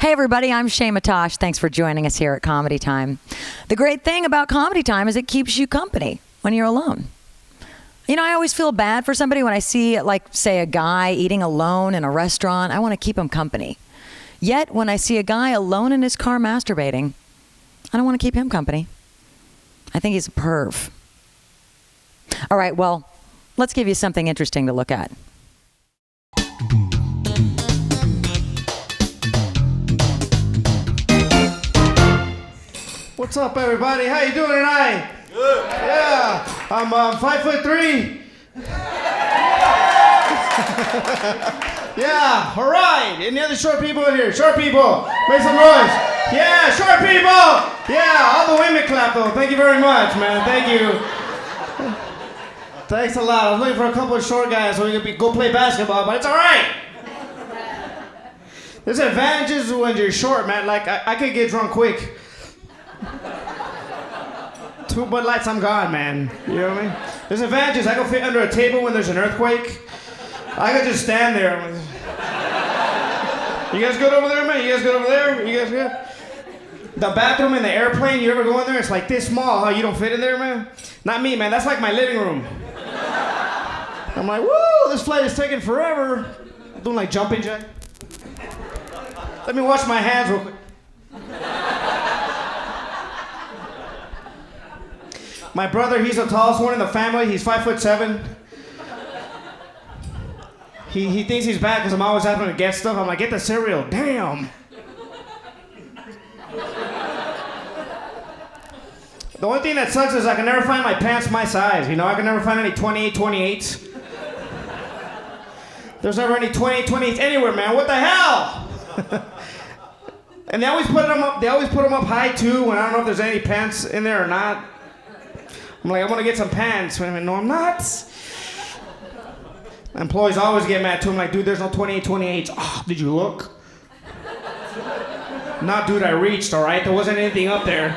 Hey everybody, I'm Shay Matosh. Thanks for joining us here at Comedy Time. The great thing about Comedy Time is it keeps you company when you're alone. You know, I always feel bad for somebody when I see, like, say, a guy eating alone in a restaurant. I want to keep him company. Yet, when I see a guy alone in his car masturbating, I don't want to keep him company. I think he's a perv. All right, well, let's give you something interesting to look at. What's up, everybody? How you doing tonight? Good. Yeah, I'm 5'3". Yeah, all right. Any other short people in here? Short people, make some noise. Yeah, short people. Yeah, all the women clap though. Thank you very much, man. Thank you. Thanks a lot. I was looking for a couple of short guys so we could go play basketball, but it's all right. There's advantages when you're short, man. Like I could get drunk quick. 2 Bud Lights, I'm gone, man. You know what I mean? There's advantages. I can fit under a table when there's an earthquake. I could just stand there. You guys good over there, man? You guys good over there? You guys good? The bathroom in the airplane, you ever go in there? It's like this small. How you don't fit in there, man? Not me, man. That's like my living room. I'm like, woo, this flight is taking forever. I'm doing like jumping jack. Let me wash my hands real quick. My brother, he's the tallest one in the family. He's 5'7". He thinks he's bad because I'm always having to get stuff. I'm like, get the cereal. Damn. The only thing that sucks is I can never find my pants my size. You know, I can never find any 28s. There's never any 28s anywhere, man. What the hell? And they always put them up. They always put them up high too. When I don't know if there's any pants in there or not. I'm like, I want to get some pants. I mean, no, I'm not. Employees always get mad too. I'm like, dude, there's no 28s. Oh, did you look? Nah, dude, I reached, all right? There wasn't anything up there.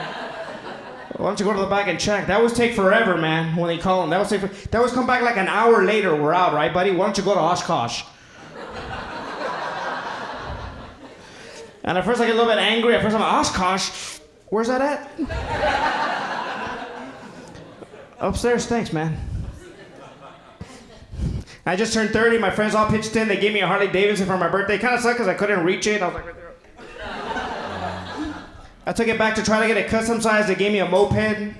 Why don't you go to the back and check? That always take forever, man, when they call them. That always come back like an hour later. We're out, right, buddy? Why don't you go to Oshkosh? And at first I get a little bit angry. At first I'm like, Oshkosh? Where's that at? Upstairs, thanks, man. I just turned 30. My friends all pitched in. They gave me a Harley Davidson for my birthday. Kind of sucked because I couldn't reach it. I was like, right there. I took it back to try to get it custom sized. They gave me a moped.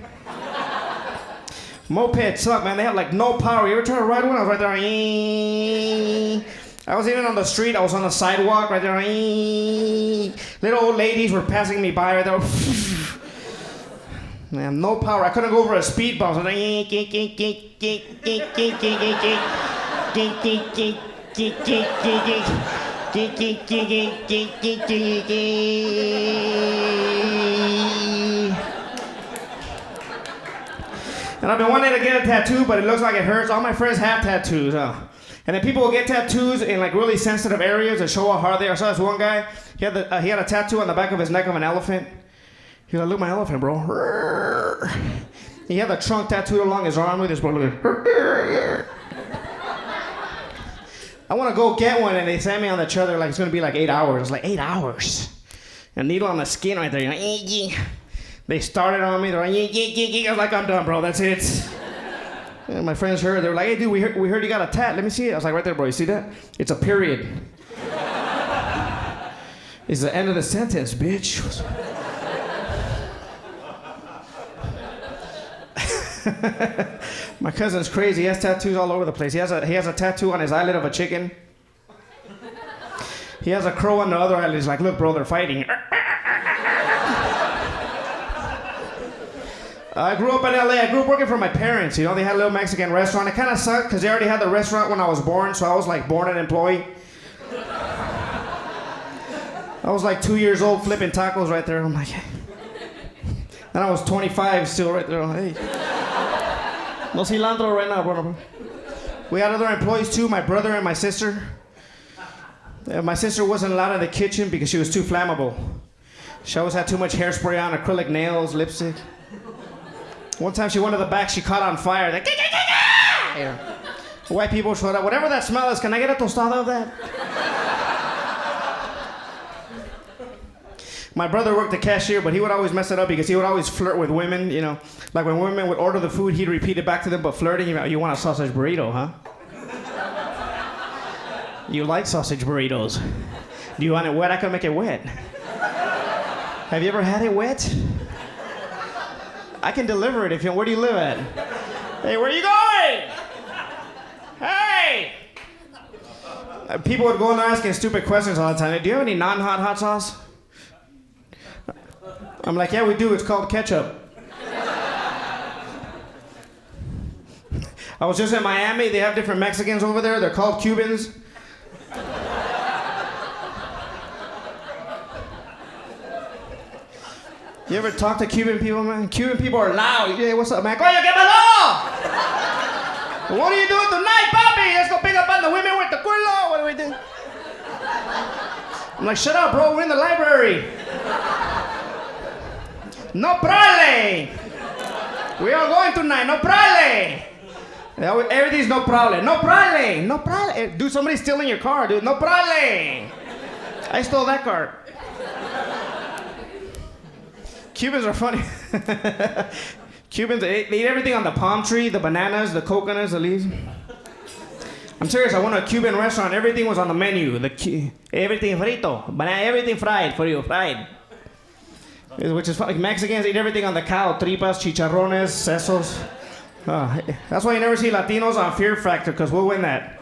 Mopeds suck, man. They have like no power. You ever try to ride one? I was right there. I was even on the street. I was on the sidewalk right there. Little old ladies were passing me by right there. Man, no power. I couldn't go over a speed bump. So I was like, and I've been wanting to get a tattoo, but it looks like it hurts. All my friends have tattoos, huh? And then people will get tattoos in like really sensitive areas to show how hard they are. I saw this one guy. He had a tattoo on the back of his neck of an elephant. He was like, look at my elephant, bro. He had the trunk tattooed along his arm with his bro. I want to go get one, and they sent me on the trailer like it's going to be like 8 hours. It's like 8 hours. A needle on the skin right there. They started on me. They're like, I was like, I'm done, bro. That's it. And my friends heard. They were like, hey, dude, we heard you got a tat. Let me see it. I was like, right there, bro. You see that? It's a period. It's the end of the sentence, bitch. My cousin's crazy. He has tattoos all over the place. He has a tattoo on his eyelid of a chicken. He has a crow on the other eyelid. He's like, look, bro, they're fighting. I grew up in LA. I grew up working for my parents. You know, they had a little Mexican restaurant. It kind of sucked because they already had the restaurant when I was born, so I was like born an employee. I was like 2 years old flipping tacos right there. I'm like, hey. And I was 25 still right there. Hey. No cilantro right now, bro. We had other employees too, my brother and my sister. My sister wasn't allowed in the kitchen because she was too flammable. She always had too much hairspray on, acrylic nails, lipstick. One time she went to the back, she caught on fire. Like, you know, white people showed up. Whatever that smell is, can I get a tostada of that? My brother worked the cashier, but he would always mess it up because he would always flirt with women, you know. Like when women would order the food, he'd repeat it back to them, but flirting, you want a sausage burrito, huh? You like sausage burritos. Do you want it wet? I can make it wet. Have you ever had it wet? I can deliver it if you. Where do you live at? Hey, where are you going? Hey! People would go in there asking stupid questions all the time. Do you have any non-hot hot sauce? I'm like, yeah, we do. It's called ketchup. I was just in Miami. They have different Mexicans over there. They're called Cubans. You ever talk to Cuban people, man? Cuban people are loud. Yeah, what's up, man? Coño, ¿qué pasó? What are you doing tonight, papi? Let's go pick up on the women with the culo. What do we do? I'm like, shut up, bro. We're in the library. No problem. We are going tonight. No problem. Everything's no problem. No problem. No problem. Dude, somebody's stealing your car, dude. No problem. I stole that car. Cubans are funny. Cubans, they eat everything on the palm tree, the bananas, the coconuts, the leaves. I'm serious, I went to a Cuban restaurant, everything was on the menu. Everything frito, banana, everything fried for you, fried. Which is funny. Mexicans eat everything on the cow, tripas, chicharrones, sesos. That's why you never see Latinos on Fear Factor, because we'll win that.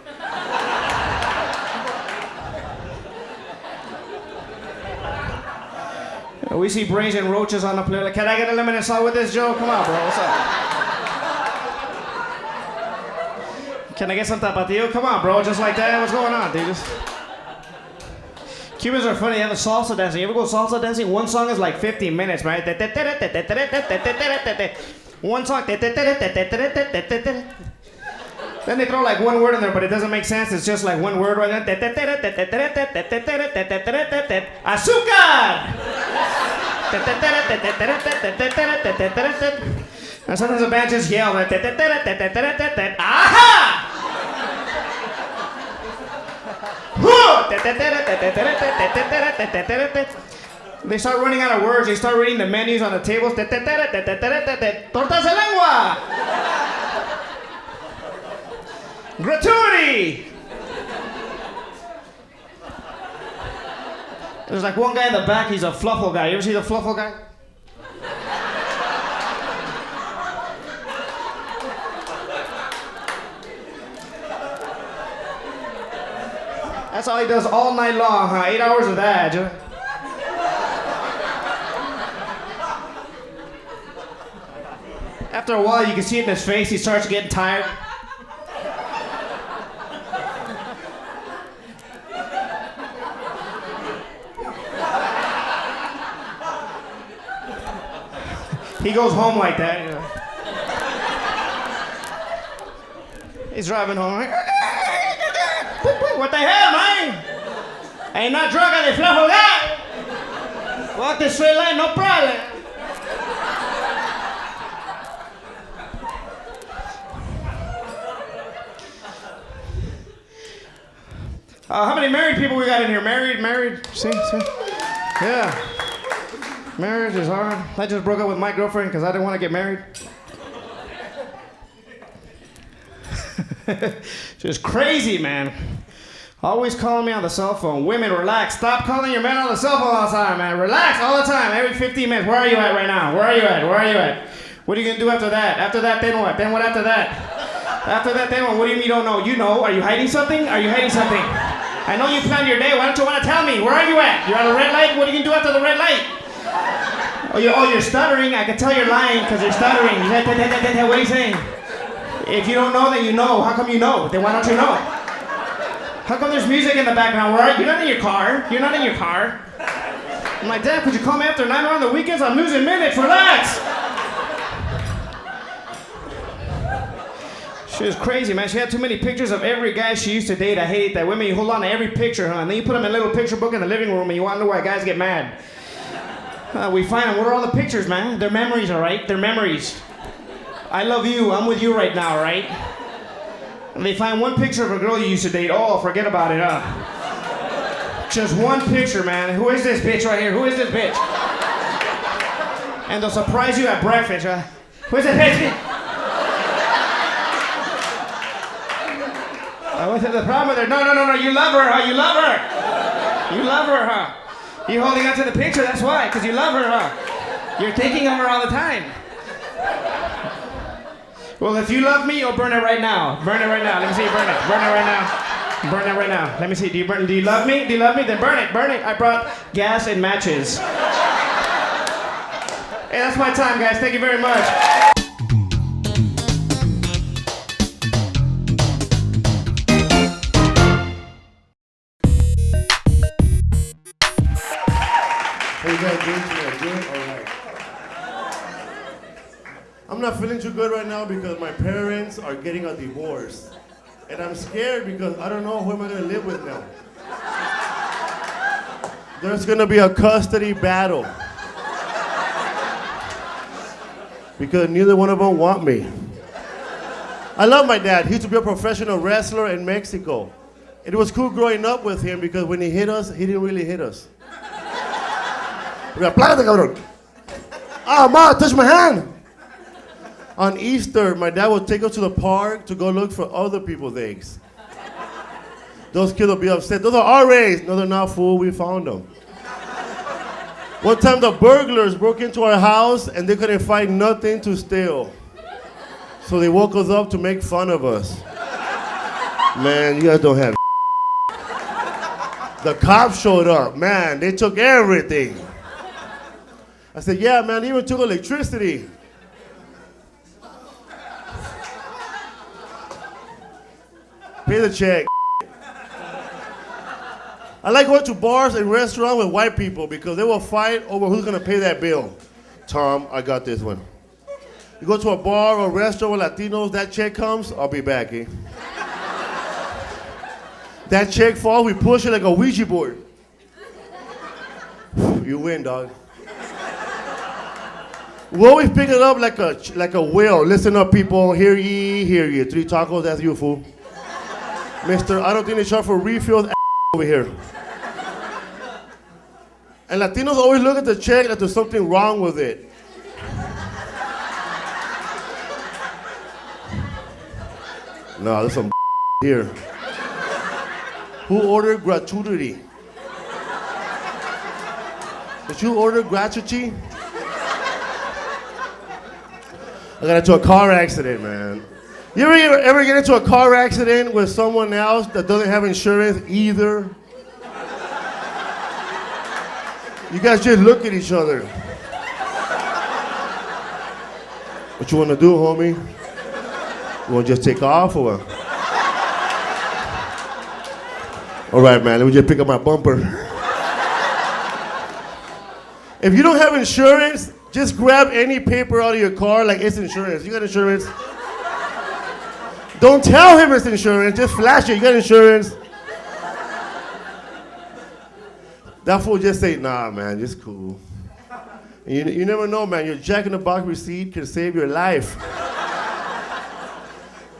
We see brains and roaches on the plate. Like, can I get a lemon and salt with this, Joe? Come on, bro. What's up? Can I get some tapatio? Come on, bro. Just like that. What's going on, dude? Cubans are funny. They have a salsa dancing. You ever go salsa dancing? One song is like 15 minutes, right? One song. Then they throw like one word in there, but it doesn't make sense. It's just like one word right there. Azúcar! And sometimes the band just yell. Aha! They start running out of words. They start reading the menus on the tables. Tortas de lengua! Gratuity! There's like one guy in the back, he's a fluffle guy. You ever see the fluffle guy? That's all he does all night long, huh? 8 hours of that. After a while, you can see it in his face, he starts getting tired. He goes home like that, you know. He's driving home. What the hell, man? Ain't not drunk on the fluffle guy. Walk the straight line, no problem. How many married people we got in here? Married? See? Yeah. Marriage is hard. I just broke up with my girlfriend because I didn't want to get married. Just crazy, man. Always calling me on the cell phone. Women, relax. Stop calling your man on the cell phone all the time, man. Relax all the time, every 15 minutes. Where are you at right now? Where are you at? What are you going to do after that? After that, then what? Then what after that? After that, then what? What do you mean you don't know? You know. Are you hiding something? I know you planned your day. Why don't you want to tell me? Where are you at? You're at a red light? What are you going to do after the red light? Oh, you're stuttering. I can tell you're lying because you're stuttering. What are you saying? If you don't know, then you know. How come you know? Then why don't you know? How come there's music in the background? Where are you? You're not in your car. I'm like, Dad, could you call me after 9 on the weekends? I'm losing minutes. Relax. She was crazy, man. She had too many pictures of every guy she used to date. I hate that. Women, you hold on to every picture, huh? And then you put them in a little picture book in the living room and you want to know why guys get mad. We find them. What are all the pictures, man? They're memories, all right? They're memories. I love you. I'm with you right now, right? And they find one picture of a girl you used to date. Oh, forget about it, huh? Just one picture, man. Who is this bitch right here? Who is this bitch? And they'll surprise you at breakfast, huh? Who is this bitch? What's the problem with her? No. You love her, huh? You love her. You love her, huh? You holding on to the picture, that's why. Because you love her, huh? You're thinking of her all the time. Well, if you love me, you'll burn it right now. Burn it right now. Let me see you burn it. Burn it right now. Burn it right now. Let me see. Do you love me? Do you love me? Then burn it. Burn it. I brought gas and matches. Hey, that's my time, guys. Thank you very much. How you guys doing today? Good? All right. I'm not feeling too good right now because my parents are getting a divorce. And I'm scared because I don't know who am I going to live with now. There's going to be a custody battle. Because neither one of them want me. I love my dad. He used to be a professional wrestler in Mexico. It was cool growing up with him because when he hit us, he didn't really hit us. We got plata, cabrón. Ah, Ma, touch my hand. On Easter, my dad would take us to the park to go look for other people's eggs. Those kids will be upset. Those are our eggs. No, they're not, fool. We found them. One time, the burglars broke into our house, and they couldn't find nothing to steal. So they woke us up to make fun of us. Man, you guys don't have The cops showed up. Man, they took everything. I said, yeah, man, they even took electricity. Pay the check. I like going to bars and restaurants with white people because they will fight over who's going to pay that bill. Tom, I got this one. You go to a bar or restaurant with Latinos, that check comes, I'll be back, eh? That check falls, we push it like a Ouija board. You win, dog. We always pick it up like a whale. Listen up, people. Hear ye, hear ye. 3 tacos, that's you, fool. Mister, I don't think they charge for refills over here. And Latinos always look at the check like there's something wrong with it. No, there's some here. Who ordered gratuity? Did you order gratuity? I got into a car accident, man. You ever get into a car accident with someone else that doesn't have insurance either? You guys just look at each other. What you want to do, homie? You want to just take off or what? All right, man, let me just pick up my bumper. If you don't have insurance, just grab any paper out of your car like it's insurance. You got insurance? Don't tell him it's insurance, just flash it, you got insurance. That fool just say, nah, man, just cool. And you never know, man, your Jack in the Box receipt can save your life.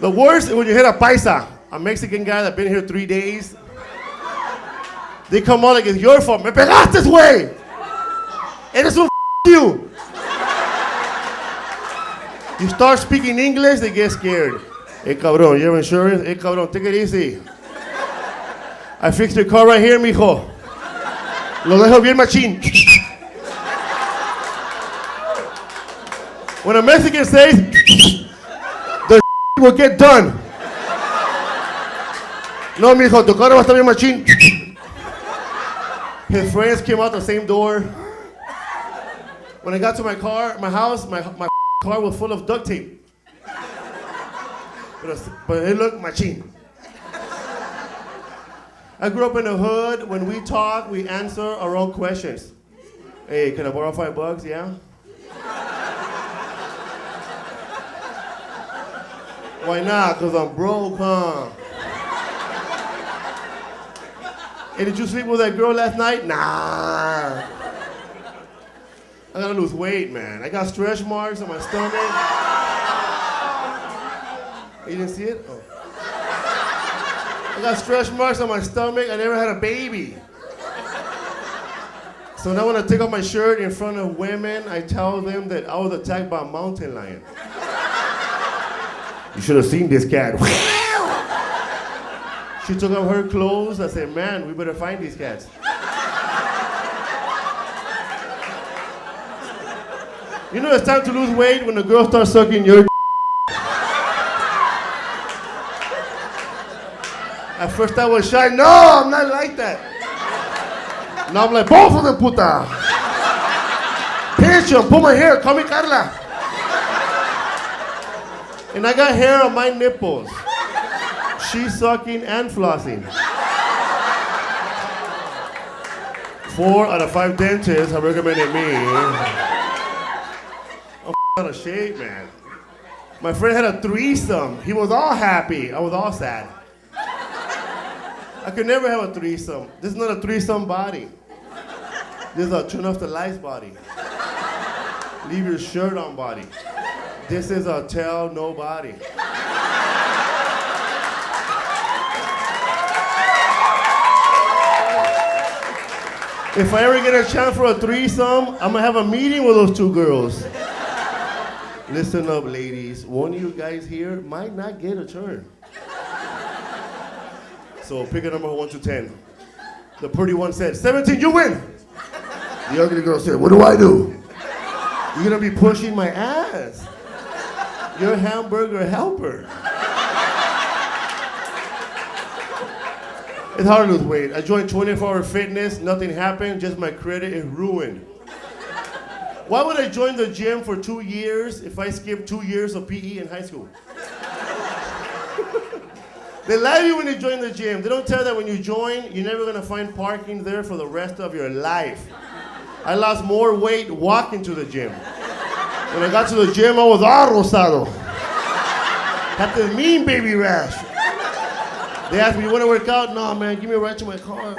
The worst is when you hit a paisa, a Mexican guy that's been here 3 days. They come out like it's your fault. Me pegaste, güey. Eres un you. You start speaking English, they get scared. Hey, cabrón, you have insurance? Hey, cabrón, take it easy. I fixed your car right here, mijo. Lo dejo bien machín. When a Mexican says, the will get done. No, mijo, tu carro va a estar bien machín. His friends came out the same door. When I got to my house, my car was full of duct tape. But it looked machine. I grew up in the hood. When we talk, we answer our own questions. Hey, can I borrow $5? Yeah? Why not? Because I'm broke, huh? Hey, did you sleep with that girl last night? Nah. I gotta lose weight, man. I got stretch marks on my stomach. You didn't see it? Oh. I got stretch marks on my stomach. I never had a baby. So now when I take off my shirt in front of women, I tell them that I was attacked by a mountain lion. You should have seen this cat. She took off her clothes. I said, man, we better find these cats. You know it's time to lose weight when the girl starts sucking your At first I was shy. No, I'm not like that. Now I'm like, both of them, puta. Pinch them, pull my hair, call me Carla. And I got hair on my nipples. She's sucking and flossing. 4 out of 5 dentists have recommended me. I'm out of shape, man. My friend had a threesome. He was all happy. I was all sad. I could never have a threesome. This is not a threesome body. This is a turn off the lights body. Leave your shirt on body. This is a tell nobody. If I ever get a chance for a threesome, I'm gonna have a meeting with those 2 girls. Listen up, ladies. One of you guys here might not get a turn. So pick a number 1 to 10. The pretty one said, 17, you win. The ugly girl said, what do I do? You're gonna be pushing my ass. You're a hamburger helper. It's hard to lose weight. I joined 24-hour fitness, nothing happened, just my credit is ruined. Why would I join the gym for 2 years if I skipped 2 years of PE in high school? They lie to you when you join the gym. They don't tell you that when you join, you're never gonna find parking there for the rest of your life. I lost more weight walking to the gym. When I got to the gym, I was all rosado. Had this mean baby rash. They asked me, you wanna work out? No, man, give me a ride to my car.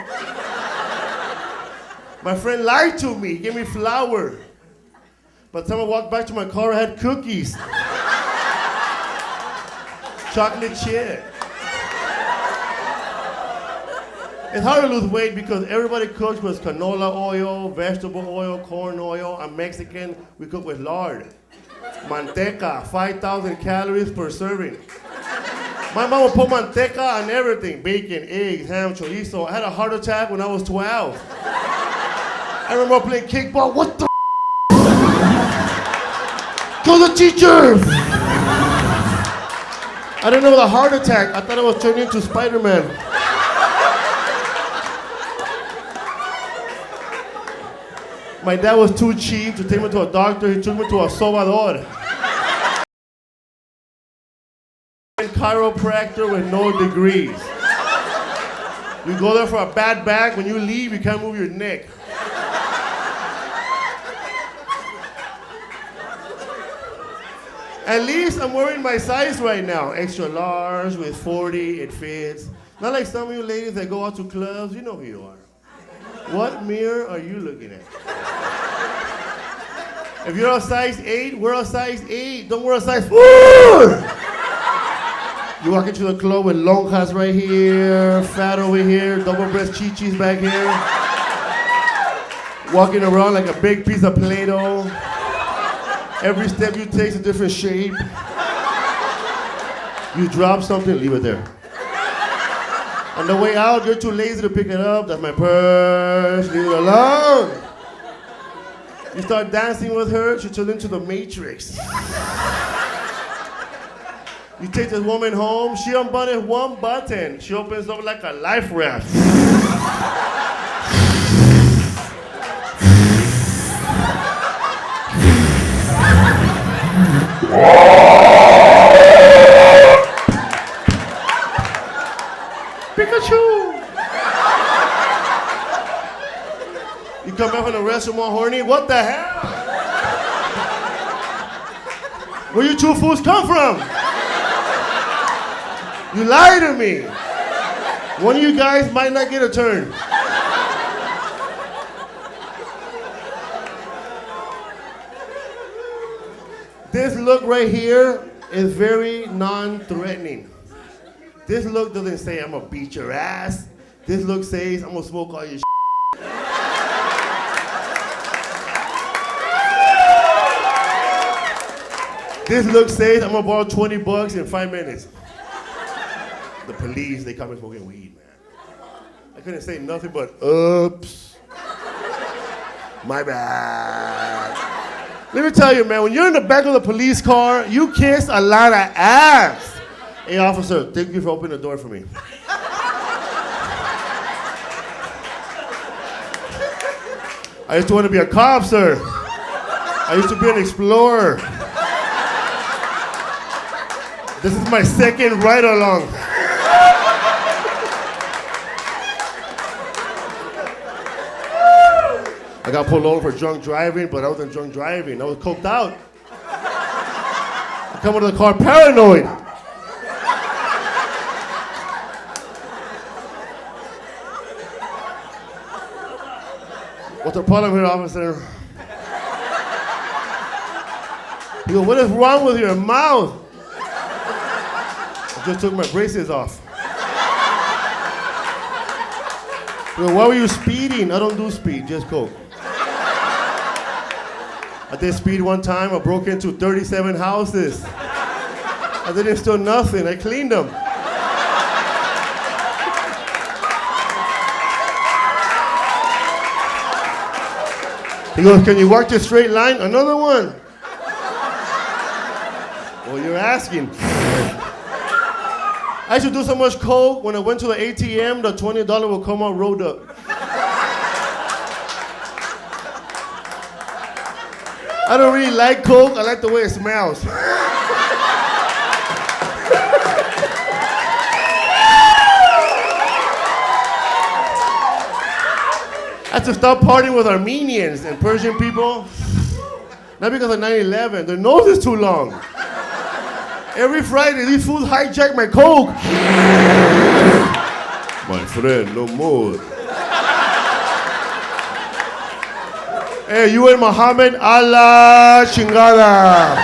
My friend lied to me, he gave me flour. By the time I walked back to my car, I had cookies. Chocolate chip. It's hard to lose weight because everybody cooks with canola oil, vegetable oil, corn oil. I'm Mexican, we cook with lard. Manteca, 5,000 calories per serving. My mom would put manteca on everything, bacon, eggs, ham, chorizo. I had a heart attack when I was 12. I remember playing kickball, what the Kill the teacher! I didn't know it was a heart attack. I thought I was turning into Spider-Man. My dad was too cheap to take me to a doctor. He took me to a sobador. A chiropractor with no degrees. You go there for a bad back. When you leave, you can't move your neck. At least I'm wearing my size right now. Extra large with 40, it fits. Not like some of you ladies that go out to clubs. You know who you are. What mirror are you looking at? If you're a size 8, wear a size 8. Don't wear a size 4. You walk into the club with lonjas right here, fat over here, double breast chichis back here. Walking around like a big piece of Play-Doh. Every step you take is a different shape. You drop something, leave it there. On the way out, you're too lazy to pick it up. That's my purse, leave it alone. You start dancing with her, she turns into the Matrix. You take this woman home, she unbuttons one button. She opens up like a life raft. Pikachu! You come back from the restroom all horny, what the hell? Where you 2 fools come from? You lied to me. One of you guys might not get a turn. This look right here is very non-threatening. This look doesn't say I'm gonna beat your ass. This look says I'm gonna smoke all your shit. This look says I'm gonna borrow $20 in 5 minutes. The police, they come and smoking weed, man. I couldn't say nothing but, oops. My bad. Let me tell you, man, when you're in the back of the police car, you kiss a lot of ass. Hey, officer, thank you for opening the door for me. I used to want to be a cop, sir. I used to be an explorer. This is my second ride-along. I got pulled over for drunk driving, but I wasn't drunk driving. I was coked out. I come out of the car paranoid. What's the problem here, officer? He goes, what is wrong with your mouth? I just took my braces off. He goes, why were you speeding? I don't do speed, just coke. I did speed one time. I broke into 37 houses. I didn't steal nothing. I cleaned them. He goes, can you walk the straight line? Another one. Well, you're asking. I used to do so much coke, when I went to the ATM, the $20 will come out rolled up. I don't really like coke, I like the way it smells. I had to stop partying with Armenians and Persian people. Not because of 9/11, their nose is too long. Every Friday, these fools hijack my coke. My friend, no more. Hey, you and Muhammad, Allah chingada.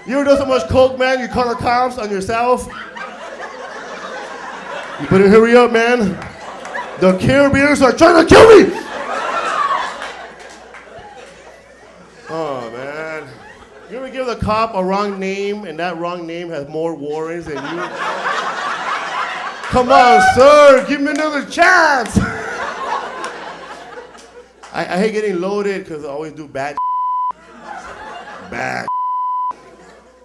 You ever do so much coke, man, you call the cops on yourself? You better hurry up, man. The Caribbeans are trying to kill me! Oh, man. You ever give the cop a wrong name and that wrong name has more warrants than you? Come on, sir, give me another chance! I hate getting loaded because I always do bad bad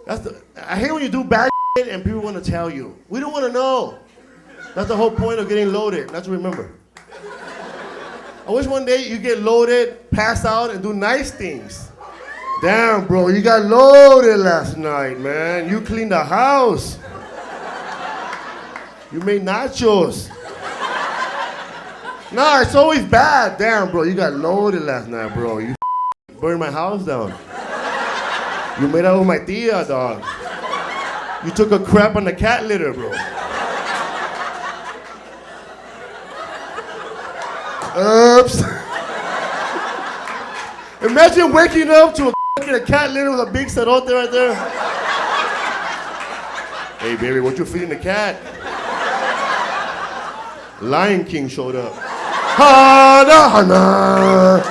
I hate when you do bad and people want to tell you. We don't want to know. That's the whole point of getting loaded, not to remember. I wish one day you get loaded, pass out, and do nice things. Damn, bro, you got loaded last night, man. You cleaned the house. You made nachos. Nah, it's always bad. Damn, bro, you got loaded last night, bro. You burned my house down. You made out with my tia, dog. You took a crap on the cat litter, bro. Oops. Imagine waking up to a cat litter with a big cerote right there. Hey, baby, what you feeding the cat? Lion King showed up. Hana, hana.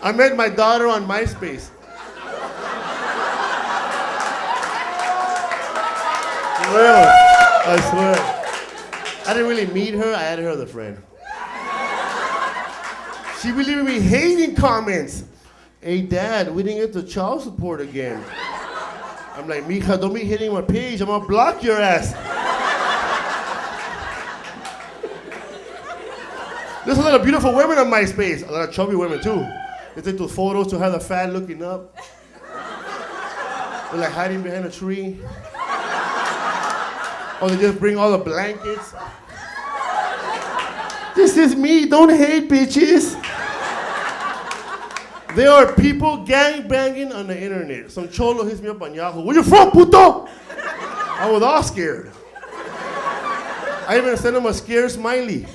I met my daughter on MySpace. Well, I swear. I didn't really meet her, I added her as a friend. She believed me hating comments. Hey, Dad, we didn't get the child support again. I'm like, mija, don't be hitting my page. I'm gonna block your ass. There's a lot of beautiful women on MySpace. A lot of chubby women, too. They take those photos to have the fat looking up. They're like hiding behind a tree. Or they just bring all the blankets. This is me, don't hate bitches. There are people gang banging on the internet. Some cholo hits me up on Yahoo. Where you from, puto? I was all scared. I even sent him a scared smiley.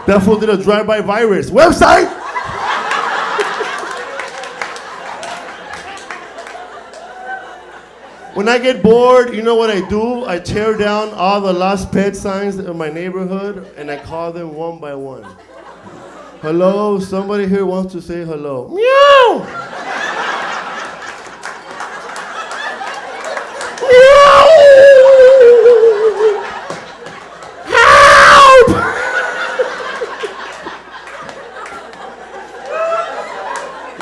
That fool did a drive-by virus. Website! When I get bored, you know what I do? I tear down all the lost pet signs in my neighborhood and I call them one by one. Hello, somebody here wants to say hello. Meow! Meow! Help!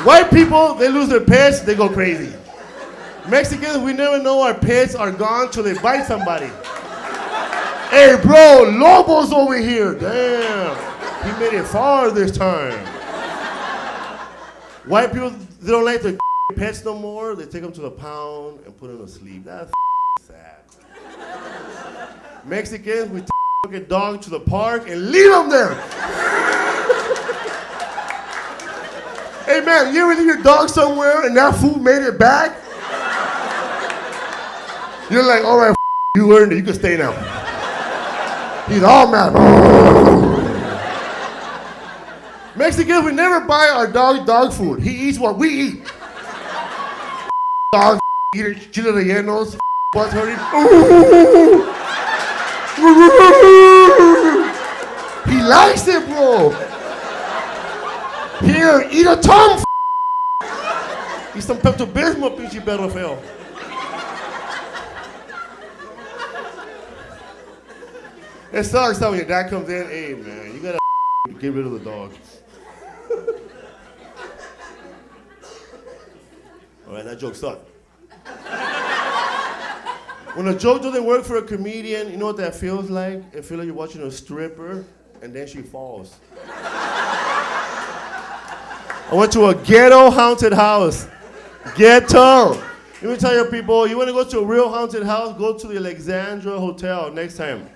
White people, they lose their pets, they go crazy. Mexicans, we never know our pets are gone till they bite somebody. Hey, bro, Lobo's over here. Damn, he made it far this time. White people, they don't like their pets no more. They take them to the pound and put them to sleep. That's sad. Mexicans, we take a dog to the park and leave them there. Hey, man, you ever leave your dog somewhere and that fool made it back? You're like, all right, you earned it. You can stay now. He's all mad. Mexicans, we never buy our dog food. He eats what we eat. Dogs eating chile rellenos. What's hurting? He likes it, bro. Here, eat a tongue. Eat some Pepto-Bismol, pinche perro feo. It sucks when your dad comes in, hey man, you gotta get rid of the dog. All right, that joke sucked. When a joke doesn't work for a comedian, you know what that feels like? It feels like you're watching a stripper and then she falls. I went to a ghetto haunted house. Ghetto. Let me tell you people, you want to go to a real haunted house, go to the Alexandra Hotel next time.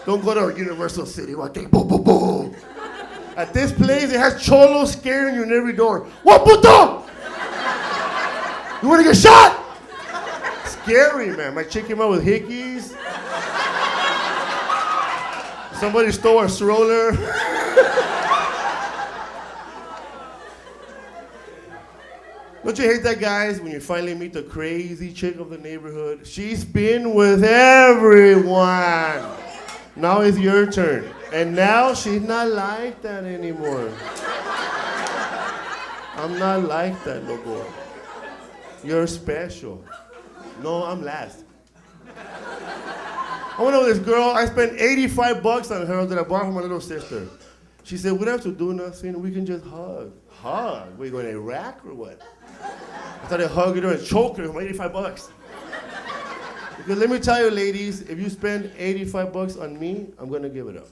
Don't go to Universal City. Boom, boom, boom. At this place, it has cholos scaring you in every door. What puto? You want to get shot? Scary, man. My chick came out with hickeys. Somebody stole our stroller. Don't you hate that, guys, when you finally meet the crazy chick of the neighborhood? She's been with everyone. Now it's your turn. And now she's not like that anymore. I'm not like that no more. You're special. No, I'm last. I went over this girl. I spent $85 on her that I bought from my little sister. She said, we don't have to do nothing. We can just hug. Hug? We going to Iraq or what? I started hugging her and choking her for $85. Because let me tell you, ladies, if you spend $85 on me, I'm gonna give it up.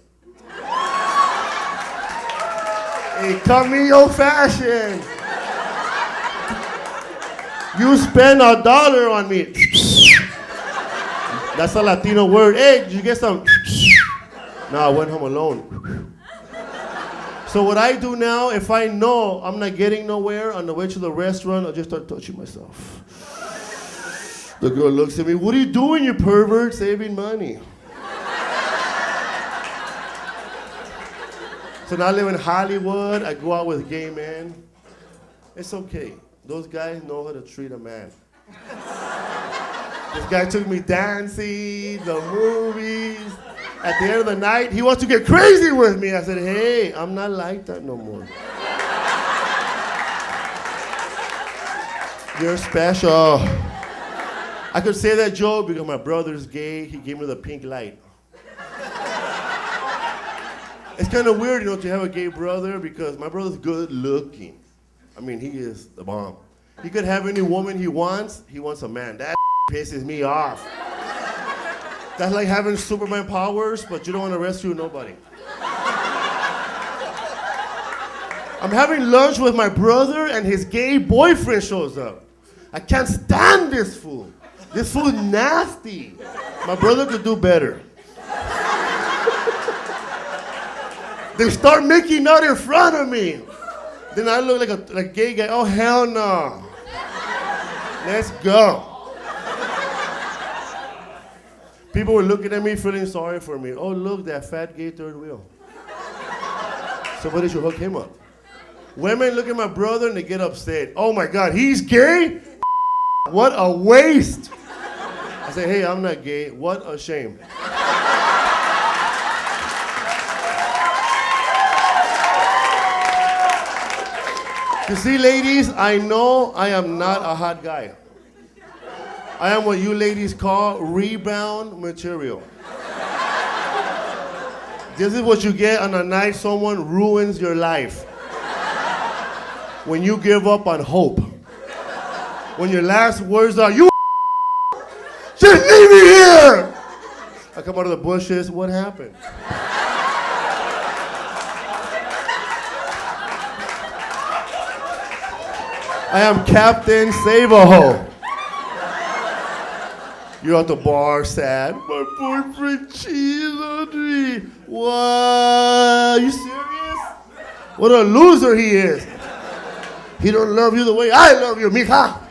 Hey, come me old fashioned. You spend $1 on me. That's a Latino word. Hey, did you get some? No, I went home alone. So what I do now, if I know I'm not getting nowhere on the way to the restaurant, I'll just start touching myself. The girl looks at me, what are you doing, you pervert? Saving money. So now I live in Hollywood. I go out with gay men. It's okay. Those guys know how to treat a man. This guy took me dancing, the movies. At the end of the night, he wants to get crazy with me. I said, hey, I'm not like that no more. You're special. I could say that joke because my brother's gay. He gave me the pink light. It's kind of weird, to have a gay brother because my brother's good looking. I mean, he is the bomb. He could have any woman he wants. He wants a man. That pisses me off. That's like having Superman powers, but you don't want to rescue nobody. I'm having lunch with my brother and his gay boyfriend shows up. I can't stand this fool. This fool is nasty. My brother could do better. They start making out in front of me. Then I look like a gay guy. Oh, hell no. Let's go. People were looking at me, feeling sorry for me. Oh, look, that fat gay third wheel. Somebody should hook him up. Women look at my brother and they get upset. Oh my God, he's gay? What a waste. say, hey, I'm not gay. What a shame. You see, ladies, I know I am not a hot guy. I am what you ladies call rebound material. This is what you get on a night someone ruins your life. When you give up on hope. When your last words are, you just leave me here! I come out of the bushes, what happened? I am Captain Save-A-Ho. You're at the bar, sad. My boyfriend cheated on me. What? You serious? What a loser he is. He don't love you the way I love you, mija.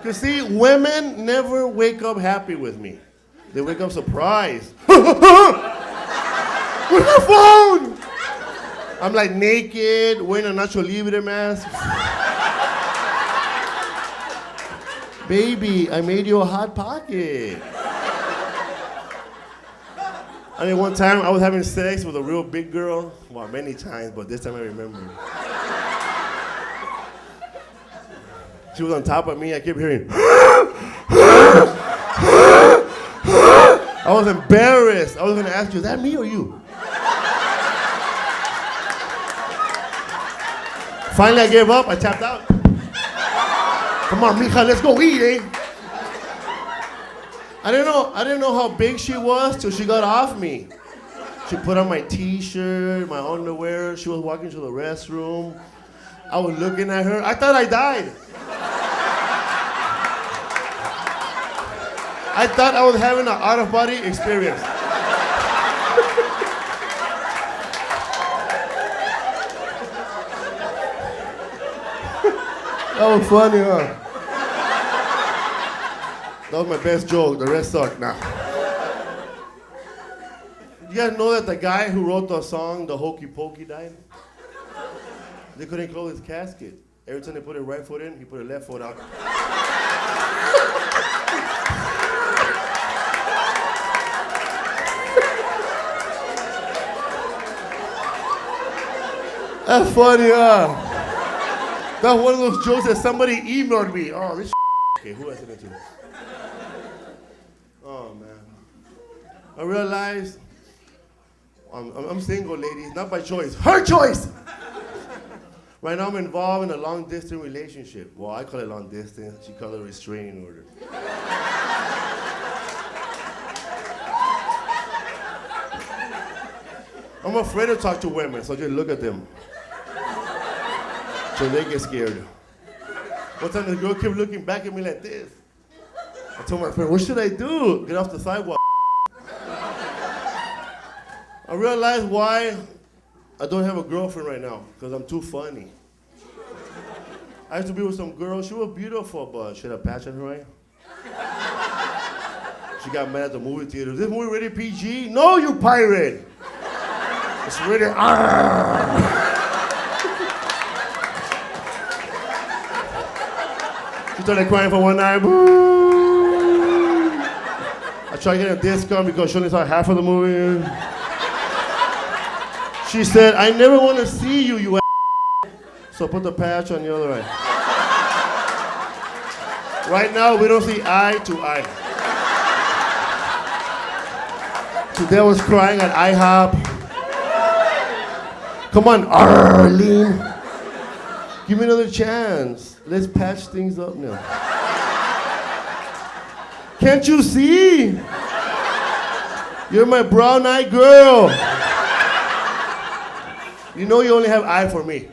You see, women never wake up happy with me. They wake up surprised. Where's my phone? I'm like naked, wearing a Nacho Libre mask. Baby, I made you a hot pocket. I mean, one time I was having sex with a real big girl. Well, many times, but this time I remember. She was on top of me. I kept hearing. I was embarrassed. I was going to ask you, is that me or you? Finally, I gave up. I tapped out. Come on, mija, let's go eat, eh? I didn't know how big she was till she got off me. She put on my t-shirt, my underwear. She was walking to the restroom. I was looking at her. I thought I died. I thought I was having an out-of-body experience. That was funny, huh? That was my best joke. The rest sucked now. You guys know that the guy who wrote the song, The Hokey Pokey, died? They couldn't close his casket. Every time they put his right foot in, he put his left foot out. That's funny, huh? That's one of those jokes that somebody emailed me. Oh, this okay, who I sent it to? Oh, man. I realized I'm single, ladies, not by choice. Her choice! Right now I'm involved in a long-distance relationship. Well, I call it long distance. She calls it a restraining order. I'm afraid to talk to women, so just look at them. So they get scared. One time the girl kept looking back at me like this. I told my friend, what should I do? Get off the sidewalk. I realized why I don't have a girlfriend right now, because I'm too funny. I used to be with some girl, she was beautiful, but she had a patch on her eye. She got mad at the movie theater. Is this movie rated PG? No, you pirate! It's rated R. She started crying for one night. Boo. I tried getting a discount because she only saw half of the movie. She said, I never want to see you, you ass. So put the patch on the other eye. Right now, we don't see eye to eye. Today I was crying at IHOP. Come on, Arlene. Give me another chance. Let's patch things up now. Can't you see? You're my brown-eyed girl. You know you only have eye for me.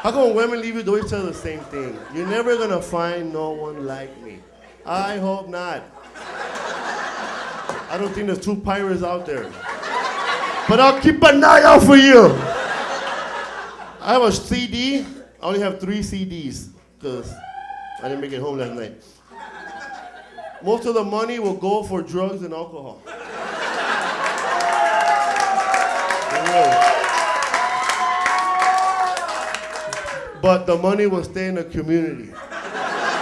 How come women leave you do each other the same thing? You're never gonna find no one like me. I hope not. I don't think there's two pirates out there. But I'll keep an eye out for you. I have a CD. I only have 3 CDs because I didn't make it home last night. Most of the money will go for drugs and alcohol. But the money will stay in the community.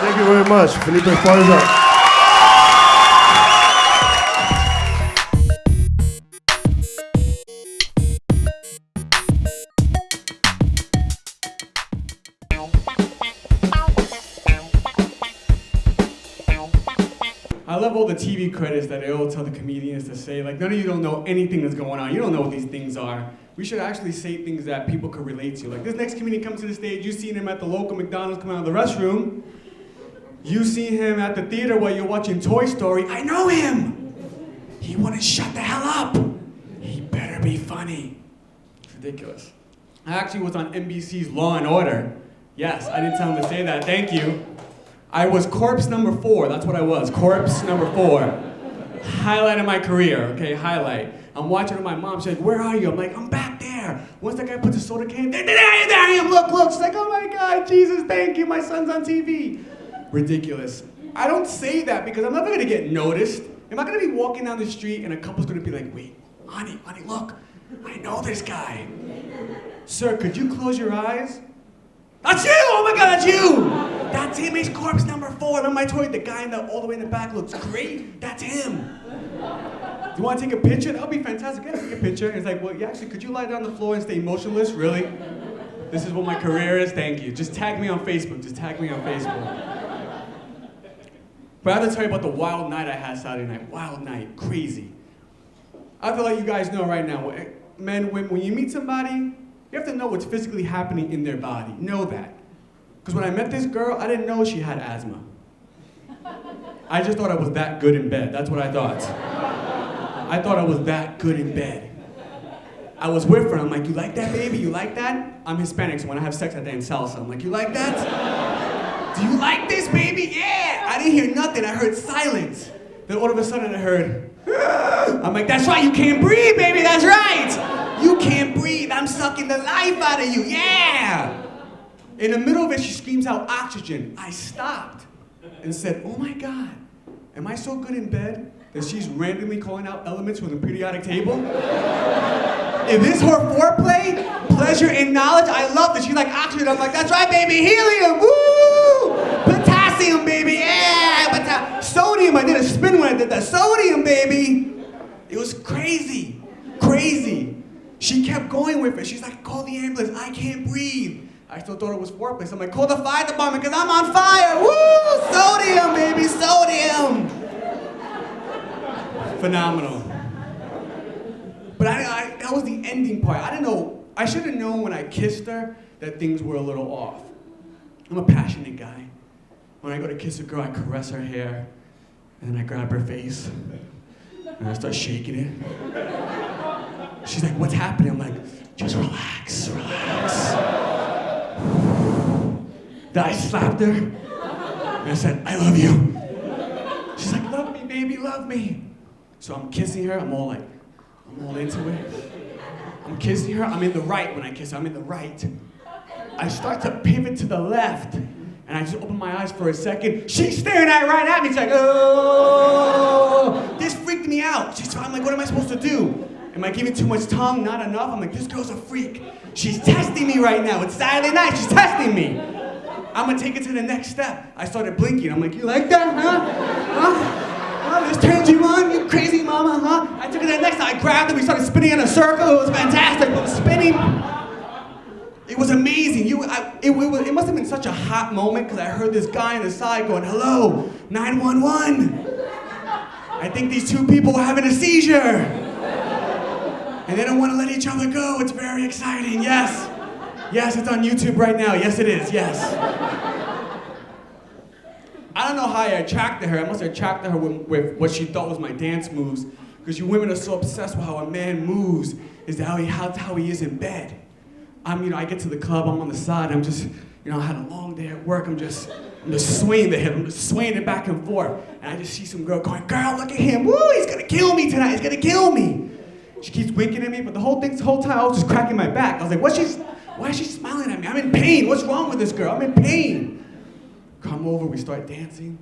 Thank you very much, Felipe Esparza. I love all the TV credits that they all tell the comedians to say. Like, none of you don't know anything that's going on. You don't know what these things are. We should actually say things that people could relate to. Like, this next comedian comes to the stage, you've seen him at the local McDonald's come out of the restroom. You see him at the theater while you're watching Toy Story. I know him! He wouldn't shut the hell up! He better be funny. It's ridiculous. I actually was on NBC's Law and Order. Yes, I didn't tell him to say that, thank you. I was corpse number 4, that's what I was, corpse number 4. Highlight of my career, okay, highlight. I'm watching with my mom, she's like, where are you? I'm like, I'm back there. Once that guy puts a soda can, there I am, look. She's like, oh my God, Jesus, thank you, my son's on TV. Ridiculous. I don't say that because I'm never gonna get noticed. Am I gonna be walking down the street and a couple's gonna be like, wait, honey, look, I know this guy. Sir, could you close your eyes? That's you! Oh my God, that's you! That's him, he's corpse number 4. Remember I told you the guy all the way in the back looks great? That's him. Do you want to take a picture? That would be fantastic. Yeah, take a picture. And it's like, well, yeah, actually, could you lie down on the floor and stay motionless? Really? This is what my career is? Thank you. Just tag me on Facebook. Just tag me on Facebook. But I have to tell you about the wild night I had Saturday night. Wild night. Crazy. I have to let you guys know right now, men, women, when you meet somebody, you have to know what's physically happening in their body. Know that. Because when I met this girl, I didn't know she had asthma. I just thought I was that good in bed. That's what I thought. I thought I was that good in bed. I was with her. I'm like, you like that, baby? You like that? I'm Hispanic, so when I have sex, I dance salsa. I'm like, you like that? Do you like this, baby? Yeah! I didn't hear nothing. I heard silence. Then all of a sudden, I heard, I'm like, that's right, you can't breathe, baby, that's right! You can't breathe, I'm sucking the life out of you, yeah! In the middle of it, she screams out, oxygen. I stopped and said, oh my God, am I so good in bed that she's randomly calling out elements from the periodic table? Is this her foreplay? Pleasure and knowledge? I love it. She's like, oxygen. I'm like, that's right, baby, helium, woo! Potassium, baby, yeah! Sodium, I did a spin when I did that. Sodium, baby! It was crazy, crazy. She kept going with it. She's like, call the ambulance, I can't breathe. I still thought it was foreplay, so I'm like, call the fire department because I'm on fire. Woo! Sodium, baby, sodium. Phenomenal. But that was the ending part. I didn't know, I should have known when I kissed her that things were a little off. I'm a passionate guy. When I go to kiss a girl, I caress her hair, and then I grab her face, and I start shaking it. She's like, what's happening? I'm like, just relax, relax. Then I slapped her, and I said, I love you. She's like, love me, baby, love me. So I'm kissing her, I'm all into it. I'm kissing her, I'm in the right when I kiss her, I'm in the right. I start to pivot to the left, and I just open my eyes for a second. She's staring right at me, she's like, oh. This freaked me out. I'm like, what am I supposed to do? Am I giving too much tongue? Not enough? I'm like, this girl's a freak. She's testing me right now. It's Saturday night, she's testing me. I'm gonna take it to the next step. I started blinking. I'm like, you like that, huh? This turns you on, you crazy mama, huh? I took it to the next step. I grabbed her, we started spinning in a circle. It was fantastic. It was spinning. It was amazing. It must have been such a hot moment because I heard this guy on the side going, hello, 911. I think these two people are having a seizure. And they don't want to let each other go. It's very exciting, yes. Yes, it's on YouTube right now. Yes, it is, yes. I don't know how I attracted her. I must have attracted her with what she thought was my dance moves. Because you women are so obsessed with how a man moves, is how he is in bed. I get to the club, I'm on the side, I'm just, I had a long day at work, I'm just swaying the hip, I'm just swaying it back and forth. And I just see some girl going, girl, look at him, woo, he's gonna kill me tonight, he's gonna kill me. She keeps winking at me, but the whole time I was just cracking my back. I was like, why is she smiling at me? I'm in pain, what's wrong with this girl? I'm in pain. Come over, we start dancing.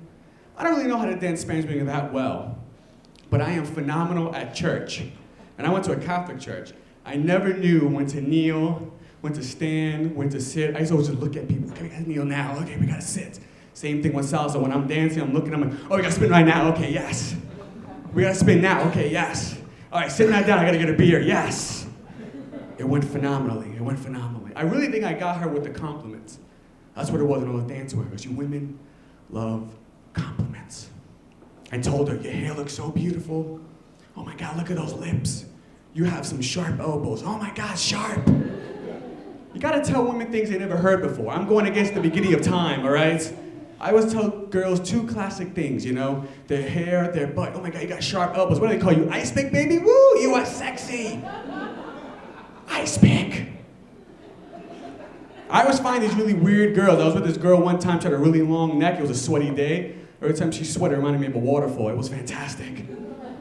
I don't really know how to dance Spanish speaking that well, but I am phenomenal at church. And I went to a Catholic church. I never knew when to kneel, when to stand, when to sit. I used to always just look at people. Okay, we gotta kneel now. Okay, we gotta sit. Same thing with salsa. When I'm dancing, I'm looking, I'm like, oh, we gotta spin right now. Okay, yes. We gotta spin now. Okay, yes. All right, sitting that down, I gotta get a beer. Yes. It went phenomenally. It went phenomenally. I really think I got her with the compliments. That's what it was when I was dancing with her, because you women love compliments. I told her, your hair looks so beautiful. Oh my God, look at those lips. You have some sharp elbows. Oh my God, sharp. You gotta tell women things they never heard before. I'm going against the beginning of time, all right? I always tell girls 2 classic things, you know? Their hair, their butt. Oh my God, you got sharp elbows. What do they call you? Ice pick, baby? Woo, you are sexy. Ice pick. I always find these really weird girls. I was with this girl one time, she had a really long neck. It was a sweaty day. Every time she sweated, it reminded me of a waterfall. It was fantastic.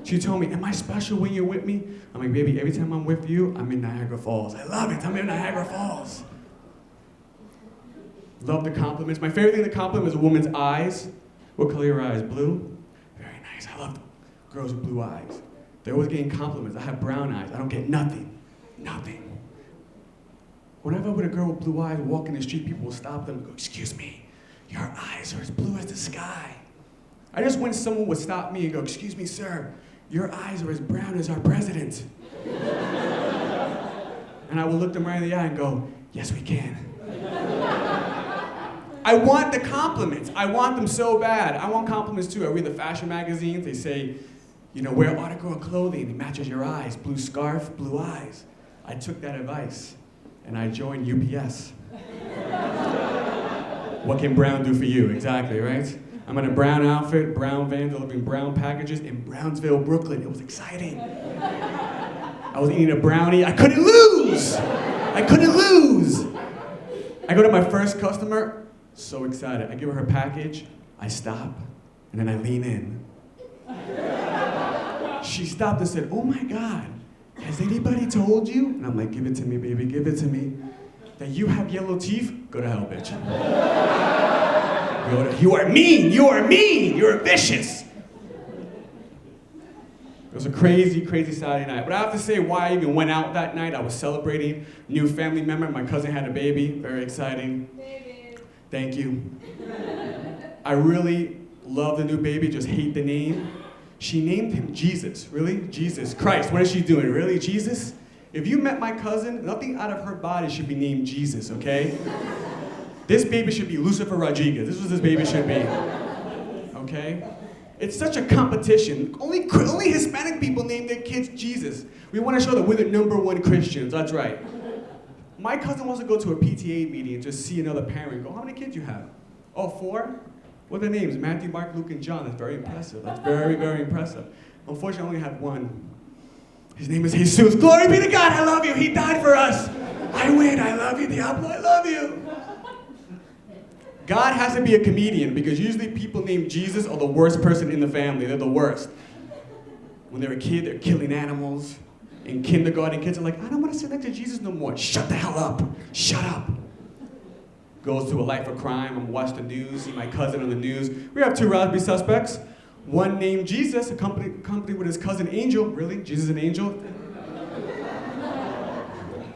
She told me, am I special when you're with me? I'm like, baby, every time I'm with you, I'm in Niagara Falls. I love it, I'm in Niagara Falls. Love the compliments. My favorite thing to compliment is a woman's eyes. What color are your eyes? Blue? Very nice. I love girls with blue eyes. They're always getting compliments. I have brown eyes. I don't get nothing. Nothing. Whenever I'm with a girl with blue eyes walking the street, people will stop them and go, excuse me, your eyes are as blue as the sky. I just wish someone would stop me and go, excuse me, sir, your eyes are as brown as our president. And I will look them right in the eye and go, yes, we can. I want the compliments. I want them so bad. I want compliments too. I read the fashion magazines. They say, you know, wear article of clothing. It matches your eyes. Blue scarf, blue eyes. I took that advice and I joined UPS. What can brown do for you? Exactly, right? I'm in a brown outfit, brown van delivering brown packages in Brownsville, Brooklyn. It was exciting. I was eating a brownie. I couldn't lose. I couldn't lose. I go to my first customer. So excited. I give her her package, I stop, and then I lean in. She stopped and said, oh my God, has anybody told you? And I'm like, give it to me, baby, give it to me. That you have yellow teeth? Go to hell, bitch. You are mean, you're vicious. It was a crazy, crazy Saturday night. But I have to say why I even went out that night. I was celebrating a new family member. My cousin had a baby, very exciting. Thank you. I really love the new baby, just hate the name. She named him Jesus. Really? Jesus Christ. What is she doing? Really? Jesus? If you met my cousin, nothing out of her body should be named Jesus, okay? This baby should be Lucifer Rodriguez. This is what this baby should be. Okay? It's such a competition. Only Hispanic people name their kids Jesus. We want to show that we're the #1 Christians. That's right. My cousin wants to go to a PTA meeting and just see another parent. Go, how many kids you have? Oh, 4? What are their names? Matthew, Mark, Luke, and John. That's very impressive. That's very, very impressive. Unfortunately, I only have one. His name is Jesus. Glory be to God. I love you. He died for us. I win. I love you, Diablo. I love you. God has to be a comedian because usually people named Jesus are the worst person in the family. They're the worst. When they're a kid, they're killing animals. In kindergarten, kids are like, I don't want to sit next to Jesus no more. Shut the hell up. Shut up. Goes to a life of crime. I'm watch the news, see my cousin on the news. We have 2 Raspberry suspects. One named Jesus, accompanied with his cousin Angel. Really? Jesus an angel?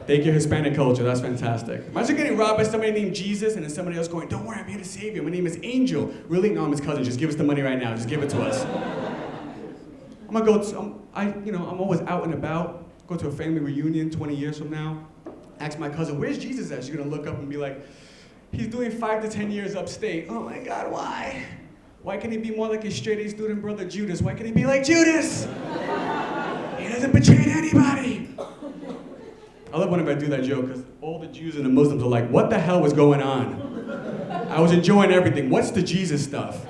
Thank you, Hispanic culture. That's fantastic. Imagine getting robbed by somebody named Jesus and then somebody else going, don't worry, I'm here to save you. My name is Angel. Really? No, I'm his cousin. Just give us the money right now. Just give it to us. I'm gonna go I'm always out and about. Go to a family reunion 20 years from now. Ask my cousin, where's Jesus at? She's gonna look up and be like, he's doing 5 to 10 years upstate. Oh my God, why? Why can't he be more like his straight-A student brother Judas? Why can't he be like Judas? He doesn't betray anybody. I love whenever I do that joke because all the Jews and the Muslims are like, what the hell was going on? I was enjoying everything. What's the Jesus stuff?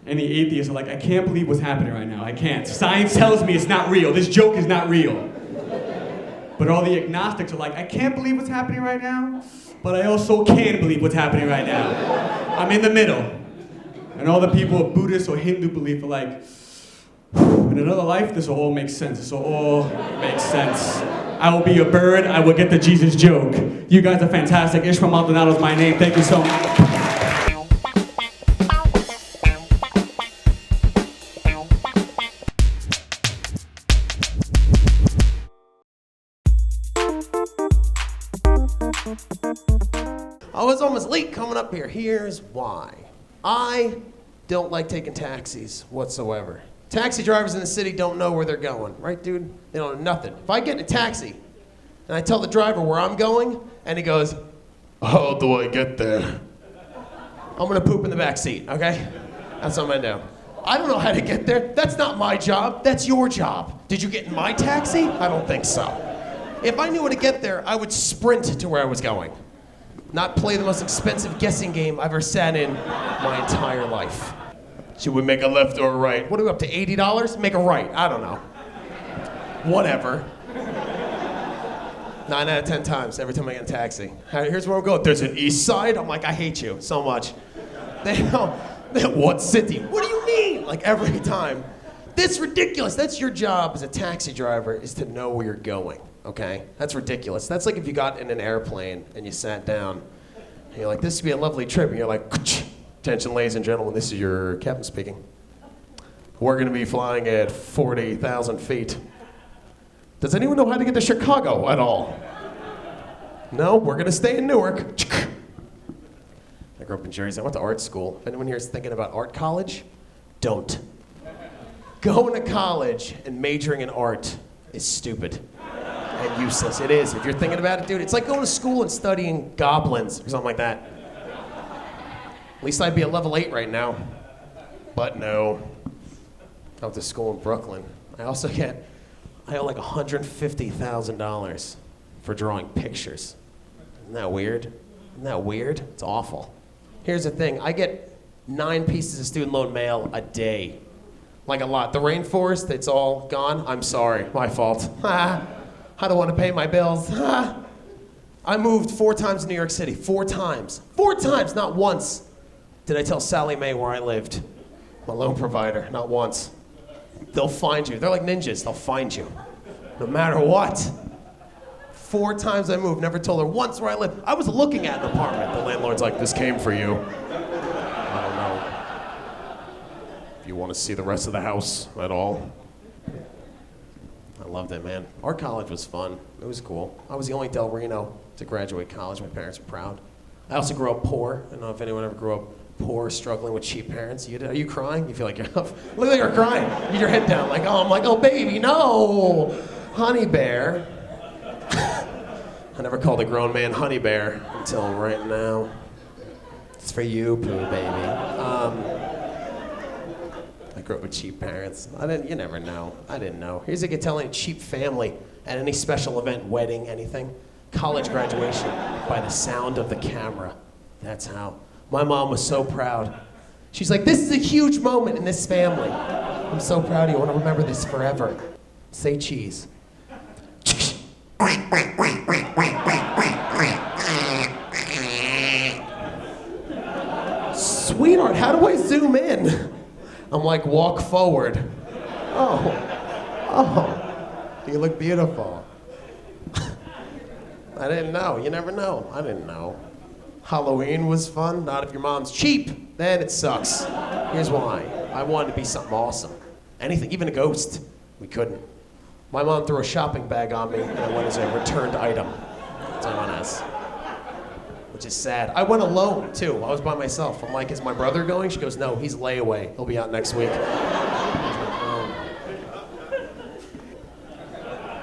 And the atheists are like, I can't believe what's happening right now. I can't. Science tells me it's not real. This joke is not real. But all the agnostics are like, I can't believe what's happening right now, but I also can believe what's happening right now. I'm in the middle. And all the people of Buddhist or Hindu belief are like, in another life, this will all make sense. This will all make sense. I will be a bird. I will get the Jesus joke. You guys are fantastic. Ismael Maldonado is my name. Thank you so much. I was was almost late coming up here. Here's why. I don't like taking taxis whatsoever. Taxi drivers in the city don't know where they're going, right, dude? They don't know nothing. If I get in a taxi and I tell the driver where I'm going, and he goes, how do I get there? I'm gonna poop in the back seat, okay? That's what I'm gonna do. I don't know how to get there. That's not my job. That's your job. Did you get in my taxi? I don't think so. If I knew how to get there, I would sprint to where I was going. Not play the most expensive guessing game I've ever sat in my entire life. Should we make a left or a right? What are we up to, $80? Make a right. I don't know. Whatever. 9 out of 10 times every time I get in a taxi. Here's where we'll go. There's an east side. I'm like, I hate you so much. They know, what city? What do you mean? Like every time. This is ridiculous. That's your job as a taxi driver, is to know where you're going, okay? That's ridiculous. That's like if you got in an airplane and you sat down and you're like, this would be a lovely trip, and you're like, attention ladies and gentlemen, this is your captain speaking. We're gonna be flying at 40,000 feet. Does anyone know how to get to Chicago at all? No, we're gonna stay in Newark. I grew up in Jersey. I went to art school. If anyone here is thinking about art college, don't. Going to college and majoring in art is stupid and useless. It is. If you're thinking about it, dude, it's like going to school and studying goblins or something like that. At least I'd be at level 8 right now. But no. I went to school in Brooklyn. I owe like $150,000 for drawing pictures. Isn't that weird? Isn't that weird? It's awful. Here's the thing. I get 9 pieces of student loan mail a day. Like a lot. The rainforest, it's all gone. I'm sorry. My fault. I don't want to pay my bills. I moved 4 times to New York City. 4 times. 4 times, not once did I tell Sally Mae where I lived. My loan provider, not once. They'll find you. They're like ninjas. They'll find you. No matter what. 4 times I moved, never told her once where I lived. I was looking at an apartment. The landlord's like, this came for you. I don't know if you want to see the rest of the house at all. I loved it, man. Art college was fun. It was cool. I was the only Del Reno to graduate college. My parents were proud. I also grew up poor. I don't know if anyone ever grew up poor, struggling with cheap parents. Are you crying? You feel like you're look like you're crying. You get your head down like, oh, I'm like, oh baby, no. Honey bear. I never called a grown man honey bear until right now. It's for you, Pooh, baby. I grew up with cheap parents. You never know. I didn't know. Here's a kid telling a cheap family at any special event, wedding, anything. College graduation by the sound of the camera. That's how. My mom was so proud. She's like, this is a huge moment in this family. I'm so proud of you. I want to remember this forever. Say cheese. Sweetheart, how do I zoom in? I'm like, walk forward. Oh, you look beautiful. I didn't know. You never know. I didn't know. Halloween was fun. Not if your mom's cheap. Then it sucks. Here's why. I wanted to be something awesome. Anything, even a ghost. We couldn't. My mom threw a shopping bag on me and I went as a returned item. That's what I went as. Which is sad. I went alone, too. I was by myself. I'm like, is my brother going? She goes, no, he's layaway. He'll be out next week.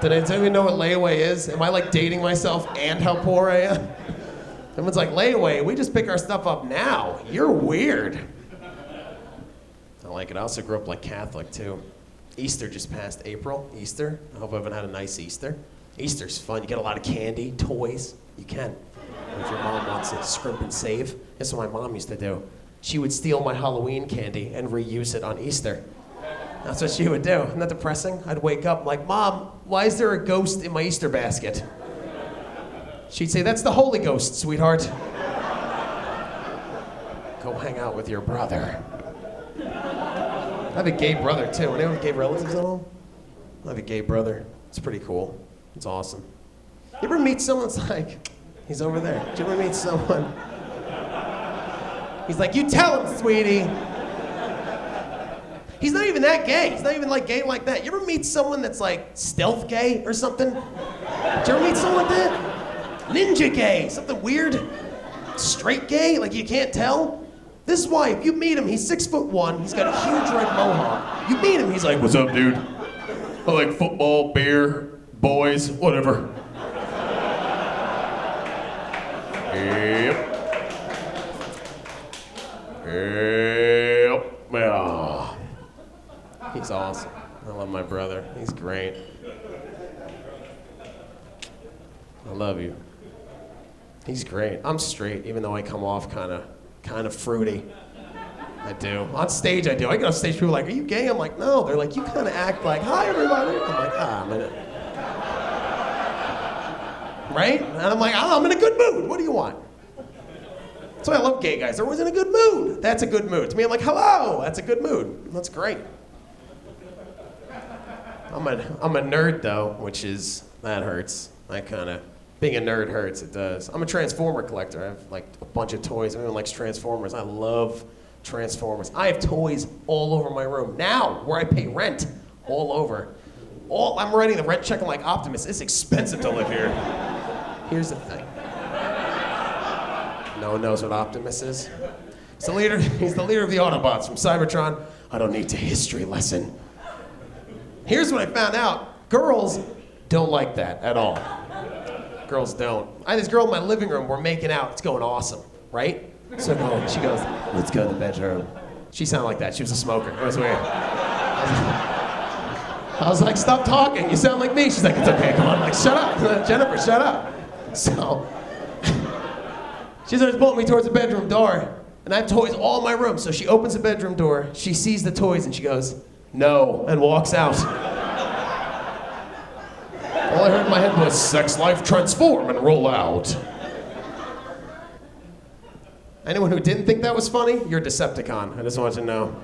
Did I tell you know what layaway is? Am I like dating myself and how poor I am? Everyone's like, layaway, we just pick our stuff up now. You're weird. I like it. I also grew up like Catholic, too. Easter just passed. April, Easter. I hope everyone had a nice Easter. Easter's fun. You get a lot of candy, toys. You can. If your mom wants to scrimp and save. That's what my mom used to do. She would steal my Halloween candy and reuse it on Easter. That's what she would do. Isn't that depressing? I'd wake up like, Mom, why is there a ghost in my Easter basket? She'd say, that's the Holy Ghost, sweetheart. Go hang out with your brother. I have a gay brother, too. Anyone have gay relatives at all? I have a gay brother. It's pretty cool. It's awesome. You ever meet someone that's like, he's over there. Did you ever meet someone? He's like, you tell him, sweetie. He's not even that gay. He's not even like gay like that. You ever meet someone that's like stealth gay or something? Did you ever meet someone like that? Ninja gay, something weird. straight gay? Like you can't tell? This is why, if you meet him, he's 6'1", he's got a huge red mohawk. You meet him, he's like, what's up, dude? I like football, beer, boys, whatever. Yep. Oh. He's awesome. I love my brother. He's great. I love you. He's great. I'm straight, even though I come off kind of fruity. I do. On stage, I do. I get on stage, people are like, are you gay? I'm like, no. They're like, you kind of act like, hi, everybody. I'm like, I'm in it. Right? And I'm like, I'm in a good mood. What do you want? That's why I love gay guys. They're always in a good mood. That's a good mood. To me, I'm like, hello. That's a good mood. That's great. I'm a nerd, though, that hurts. Being a nerd hurts, it does. I'm a Transformer collector. I have like a bunch of toys. Everyone likes Transformers. I love Transformers. I have toys all over my room. Now, where I pay rent, all over. I'm writing the rent check. I'm like, Optimus, it's expensive to live here. Here's the thing. No one knows what Optimus is. He's the leader of the Autobots from Cybertron. I don't need a history lesson. Here's what I found out. Girls don't like that at all. Girls don't. I had this girl in my living room, we're making out, it's going awesome, right? So she goes, let's go to the bedroom. She sounded like that, she was a smoker, it was weird. I was like, stop talking, you sound like me. She's like, it's okay, come on. I'm like, shut up, Jennifer, shut up. So, she starts pulling me towards the bedroom door, and I have toys all in my room. So she opens the bedroom door, she sees the toys, and she goes, no, and walks out. All I heard in my head was, sex life transform and roll out. Anyone who didn't think that was funny, you're a Decepticon. I just want you to know.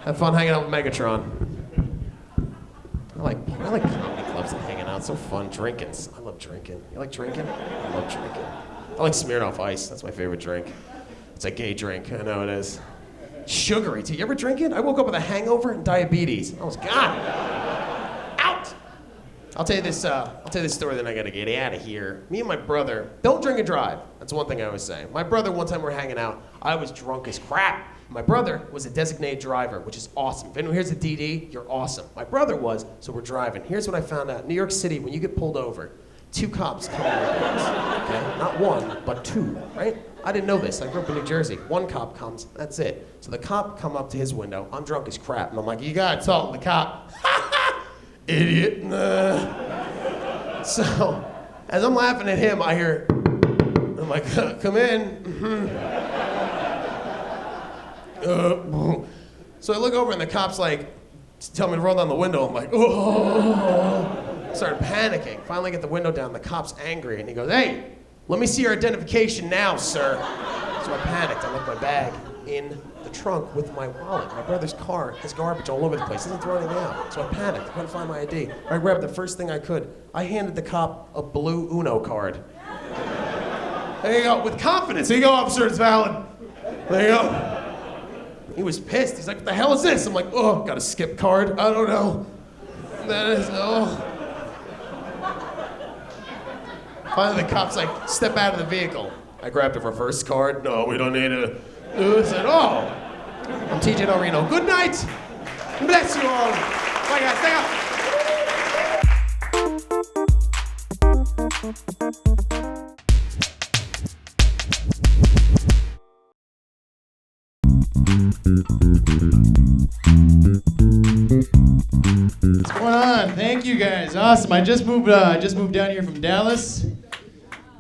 Have fun hanging out with Megatron. I like comedy clubs and hanging out. It's so fun. Drinking. I love drinking. You like drinking? I love drinking. I like Smirnoff Ice. That's my favorite drink. It's a gay drink. I know it is. Sugary too. You ever drink it? I woke up with a hangover and diabetes. I was gone. Out. I'll tell you this story, then I gotta get out of here. Me and my brother, don't drink and drive. That's one thing I always say. My brother, one time we were hanging out, I was drunk as crap. My brother was a designated driver, which is awesome. If anyone here's a DD, you're awesome. My brother was, so we're driving. Here's what I found out. New York City, when you get pulled over, 2 cops come in your cars, okay? Not 1, but 2, right? I didn't know this. I grew up in New Jersey. 1 cop comes, that's it. So the cop come up to his window. I'm drunk as crap, and I'm like, you gotta talk to the cop. Idiot. So, as I'm laughing at him, I hear, I'm like, come in. So I look over and the cop's like, tell me to roll down the window. I'm like, oh. Started panicking. Finally get the window down. The cop's angry and he goes, hey, let me see your identification now, sir. So I panicked. I left my bag in the trunk with my wallet. My brother's car has garbage all over the place. He doesn't throw anything out. So I panicked. I couldn't find my ID. I grabbed the first thing I could. I handed the cop a blue Uno card. There you go. With confidence. There you go, officer. It's valid. There you go. He was pissed. He's like, what the hell is this? I'm like, oh, got a skip card? I don't know. That is, oh. Finally, the cop's like, step out of the vehicle. I grabbed a reverse card. No, we don't need a... I said, oh. I'm TJ Del Reno. Good night. Bless you all. Bye, guys. Stay up. What's going on? Thank you guys. Awesome. I just moved down here from Dallas.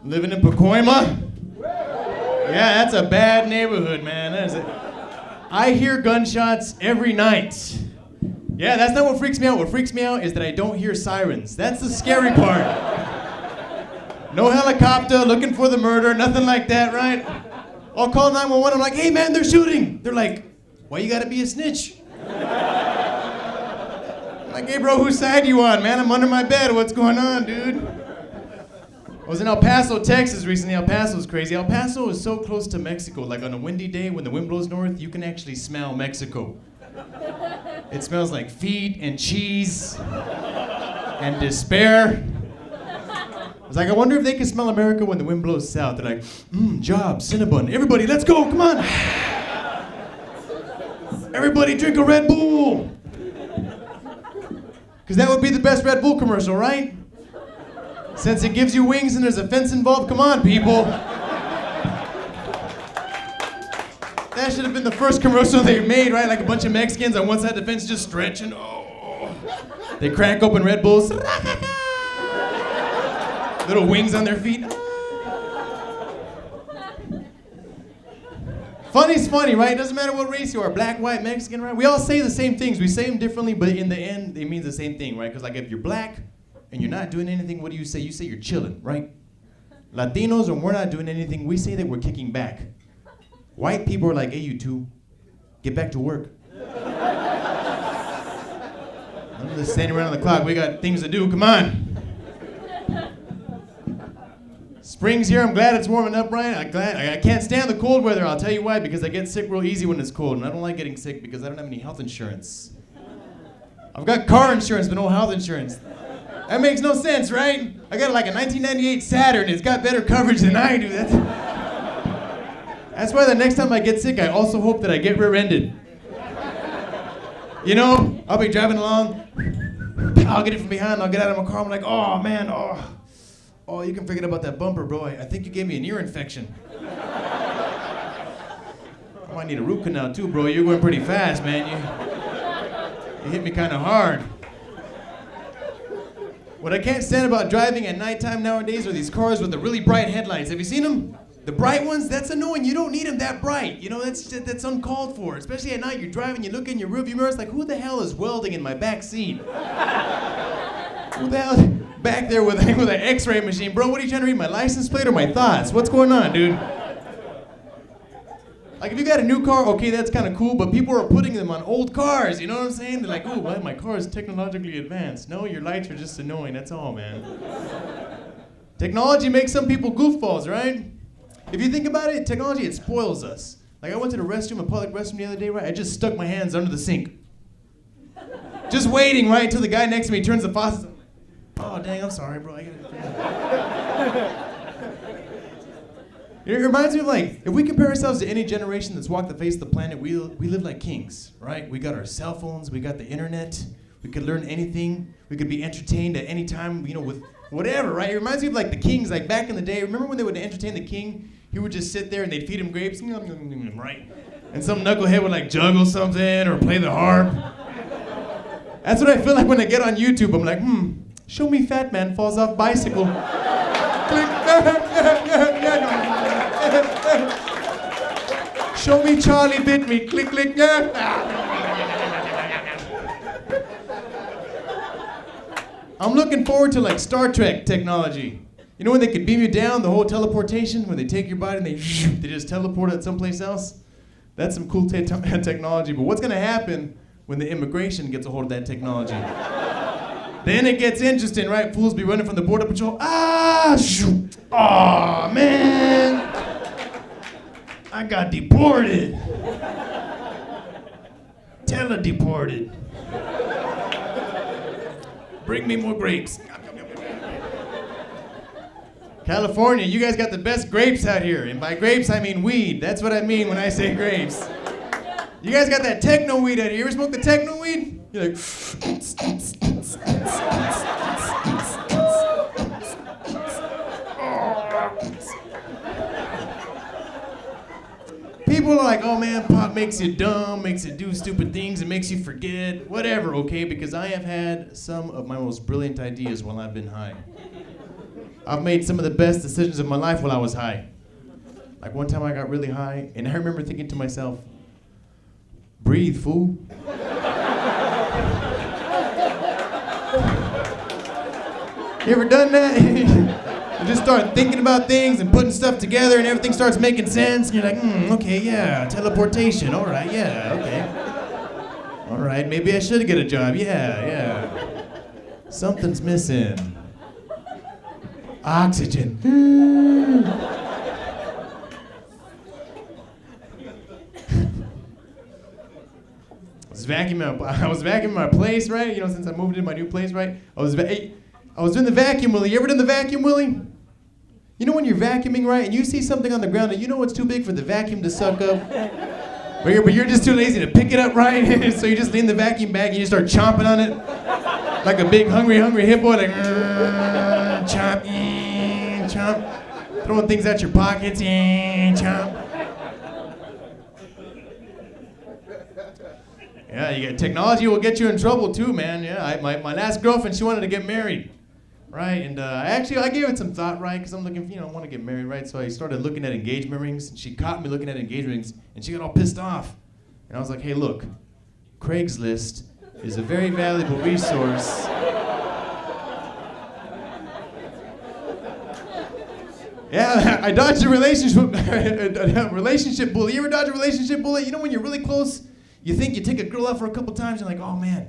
Living in Pacoima. Yeah, that's a bad neighborhood, man. That is I hear gunshots every night. Yeah, that's not what freaks me out. What freaks me out is that I don't hear sirens. That's the scary part. No helicopter looking for the murder, nothing like that, right? I'll call 911. I'm like, hey man, they're shooting. They're like, why you gotta be a snitch? I'm like, hey bro, whose side you on, man? I'm under my bed. What's going on, dude? I was in El Paso, Texas recently. El Paso's crazy. El Paso is so close to Mexico. Like on a windy day when the wind blows north, you can actually smell Mexico. It smells like feet and cheese and despair. was like, I wonder if they can smell America when the wind blows south. They're like, job, Cinnabon. Everybody, let's go, come on. Everybody drink a Red Bull. Because that would be the best Red Bull commercial, right? Since it gives you wings and there's a fence involved, come on, people. That should have been the first commercial they made, right? Like a bunch of Mexicans on one side of the fence just stretching. Oh. They crack open Red Bulls. Little wings on their feet. Funny's funny, right? It doesn't matter what race you are, black, white, Mexican, right? We all say the same things. We say them differently, but in the end, it means the same thing, right? Because like if you're black and you're not doing anything, what do you say? You say you're chilling, right? Latinos, when we're not doing anything, we say that we're kicking back. White people are like, hey, you two, get back to work. I'm just standing around the clock. We got things to do. Come on. Spring's here. I'm glad it's warming up, Brian. I can't stand the cold weather. I'll tell you why. Because I get sick real easy when it's cold, and I don't like getting sick because I don't have any health insurance. I've got car insurance, but no health insurance. That makes no sense, right? I got like a 1998 Saturn. It's got better coverage than I do. That's why the next time I get sick, I also hope that I get rear-ended. You know, I'll be driving along, I'll get it from behind, I'll get out of my car, I'm like, oh man, oh, you can forget about that bumper, bro. I think you gave me an ear infection. I might need a root canal too, bro. You're going pretty fast, man. You hit me kind of hard. What I can't stand about driving at nighttime nowadays are these cars with the really bright headlights. Have you seen them? The bright ones, that's annoying. You don't need them that bright. You know, that's uncalled for. Especially at night, you're driving, you look in your rearview mirror, it's like, who the hell is welding in my back seat? Who the hell back there with an x-ray machine? Bro, what are you trying to read, my license plate or my thoughts? What's going on, dude? Like, if you got a new car, okay, that's kind of cool, but people are putting them on old cars, you know what I'm saying? They're like, oh, well, my car is technologically advanced. No, your lights are just annoying, that's all, man. Technology makes some people goofballs, right? If you think about it, technology, it spoils us. Like I went to the restroom, a public restroom the other day, right? I just stuck my hands under the sink. Just waiting, right, until the guy next to me turns the faucet. Oh, dang, I'm sorry, bro. It reminds me of like, if we compare ourselves to any generation that's walked the face of the planet, we live like kings, right? We got our cell phones, we got the internet, we could learn anything, we could be entertained at any time, you know, with whatever, right? It reminds me of like the kings, like back in the day. Remember when they would entertain the king? He would just sit there and they'd feed him grapes, right? And some knucklehead would like juggle something or play the harp. That's what I feel like when I get on YouTube. I'm like, show me fat man falls off bicycle. Show me Charlie bit me, click, click. I'm looking forward to like Star Trek technology. You know when they could beam you down, the whole teleportation, when they take your body and they just teleport it someplace else? That's some cool technology, but what's gonna happen when the immigration gets a hold of that technology? Then it gets interesting, right? Fools be running from the border patrol. Oh man, I got deported. Teledeported. Bring me more grapes. California, you guys got the best grapes out here. And by grapes, I mean weed. That's what I mean when I say grapes. You guys got that techno weed out here. You ever smoke the techno weed? You're like... People are like, oh man, pot makes you dumb, makes you do stupid things, it makes you forget, whatever, okay? Because I have had some of my most brilliant ideas while I've been high. I've made some of the best decisions of my life while I was high. Like one time I got really high, and I remember thinking to myself, breathe, fool. You ever done that? You just start thinking about things and putting stuff together and everything starts making sense, and you're like, okay, yeah, teleportation, all right, yeah, okay. All right, maybe I should get a job, yeah. Something's missing. Oxygen. I was vacuuming my place, right? You know, since I moved into my new place, right? I was doing the vacuum wheelie. You ever done the vacuum wheelie? You know when you're vacuuming, right, and you see something on the ground and you know it's too big for the vacuum to suck up? But you're just too lazy to pick it up, right? So you just lean the vacuum bag and you start chomping on it. Like a big hungry hippo, like chomp, chomp. Throwing things at your pockets, chomp. Yeah, you get technology will get you in trouble too, man. Yeah, my last girlfriend, she wanted to get married, right? And I gave it some thought, right? Because I'm looking, I want to get married, right? So I started looking at engagement rings, and she caught me looking at engagement rings, and she got all pissed off. And I was like, hey, look, Craigslist is a very valuable resource. Yeah, I dodged a relationship bullet. You ever dodge a relationship bullet? You know when you're really close, you think you take a girl out for a couple times, you're like, oh man,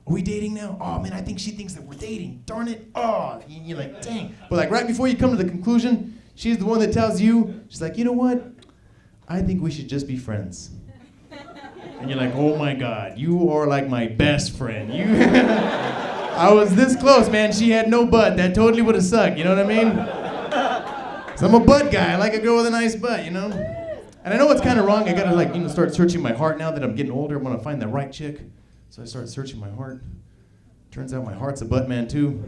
are we dating now? Oh man, I think she thinks that we're dating. Darn it. Oh, you're like, dang. But like right before you come to the conclusion, she's the one that tells you, she's like, you know what? I think we should just be friends. And you're like, oh my God, you are like my best friend. I was this close, man. She had no butt. That totally would have sucked, you know what I mean? So I'm a butt guy. I like a girl with a nice butt, you know? And I know it's kind of wrong. I gotta start searching my heart now that I'm getting older. I want to find the right chick. So I started searching my heart. Turns out my heart's a butt man too.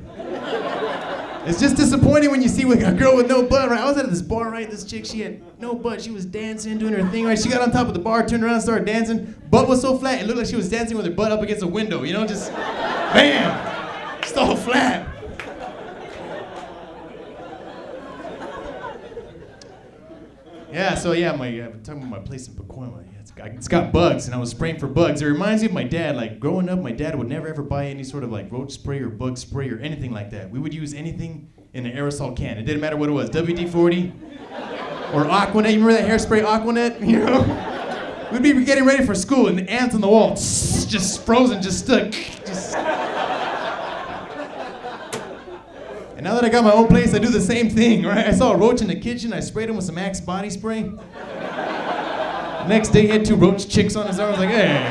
It's just disappointing when you see a girl with no butt, right? I was at this bar, right? This chick, she had no butt. She was dancing, doing her thing, right? She got on top of the bar, turned around, started dancing. Butt was so flat, it looked like she was dancing with her butt up against a window, you know? Just, bam! Just all flat. Yeah, so yeah, I'm talking about my place in Pacoima. Yeah, it's got bugs, and I was spraying for bugs. It reminds me of my dad. Like, growing up, my dad would never ever buy any sort of like roach spray or bug spray or anything like that. We would use anything in an aerosol can. It didn't matter what it was, WD-40 or Aquanet. You remember that hairspray Aquanet? You know? We'd be getting ready for school, and the ants on the wall just frozen, just stuck. And now that I got my own place, I do the same thing, right? I saw a roach in the kitchen, I sprayed him with some Axe body spray. Next day, he had 2 roach chicks on his arm. I was like, hey.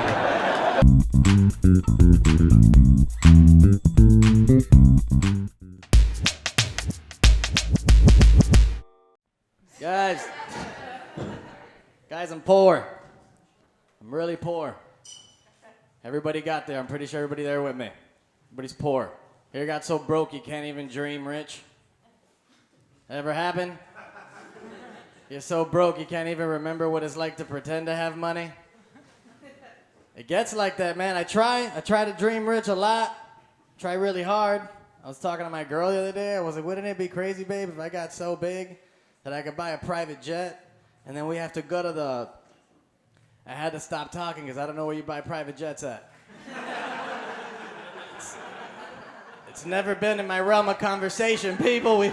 Guys, I'm poor. I'm really poor. Everybody got there. I'm pretty sure everybody there with me. Everybody's poor. Here got so broke you can't even dream rich. Ever happen? You're so broke you can't even remember what it's like to pretend to have money. It gets like that, man. I try to dream rich a lot. Try really hard. I was talking to my girl the other day. I was like, wouldn't it be crazy, babe, if I got so big that I could buy a private jet and then we have to go to the... I had to stop talking because I don't know where you buy private jets at. It's never been in my realm of conversation. Me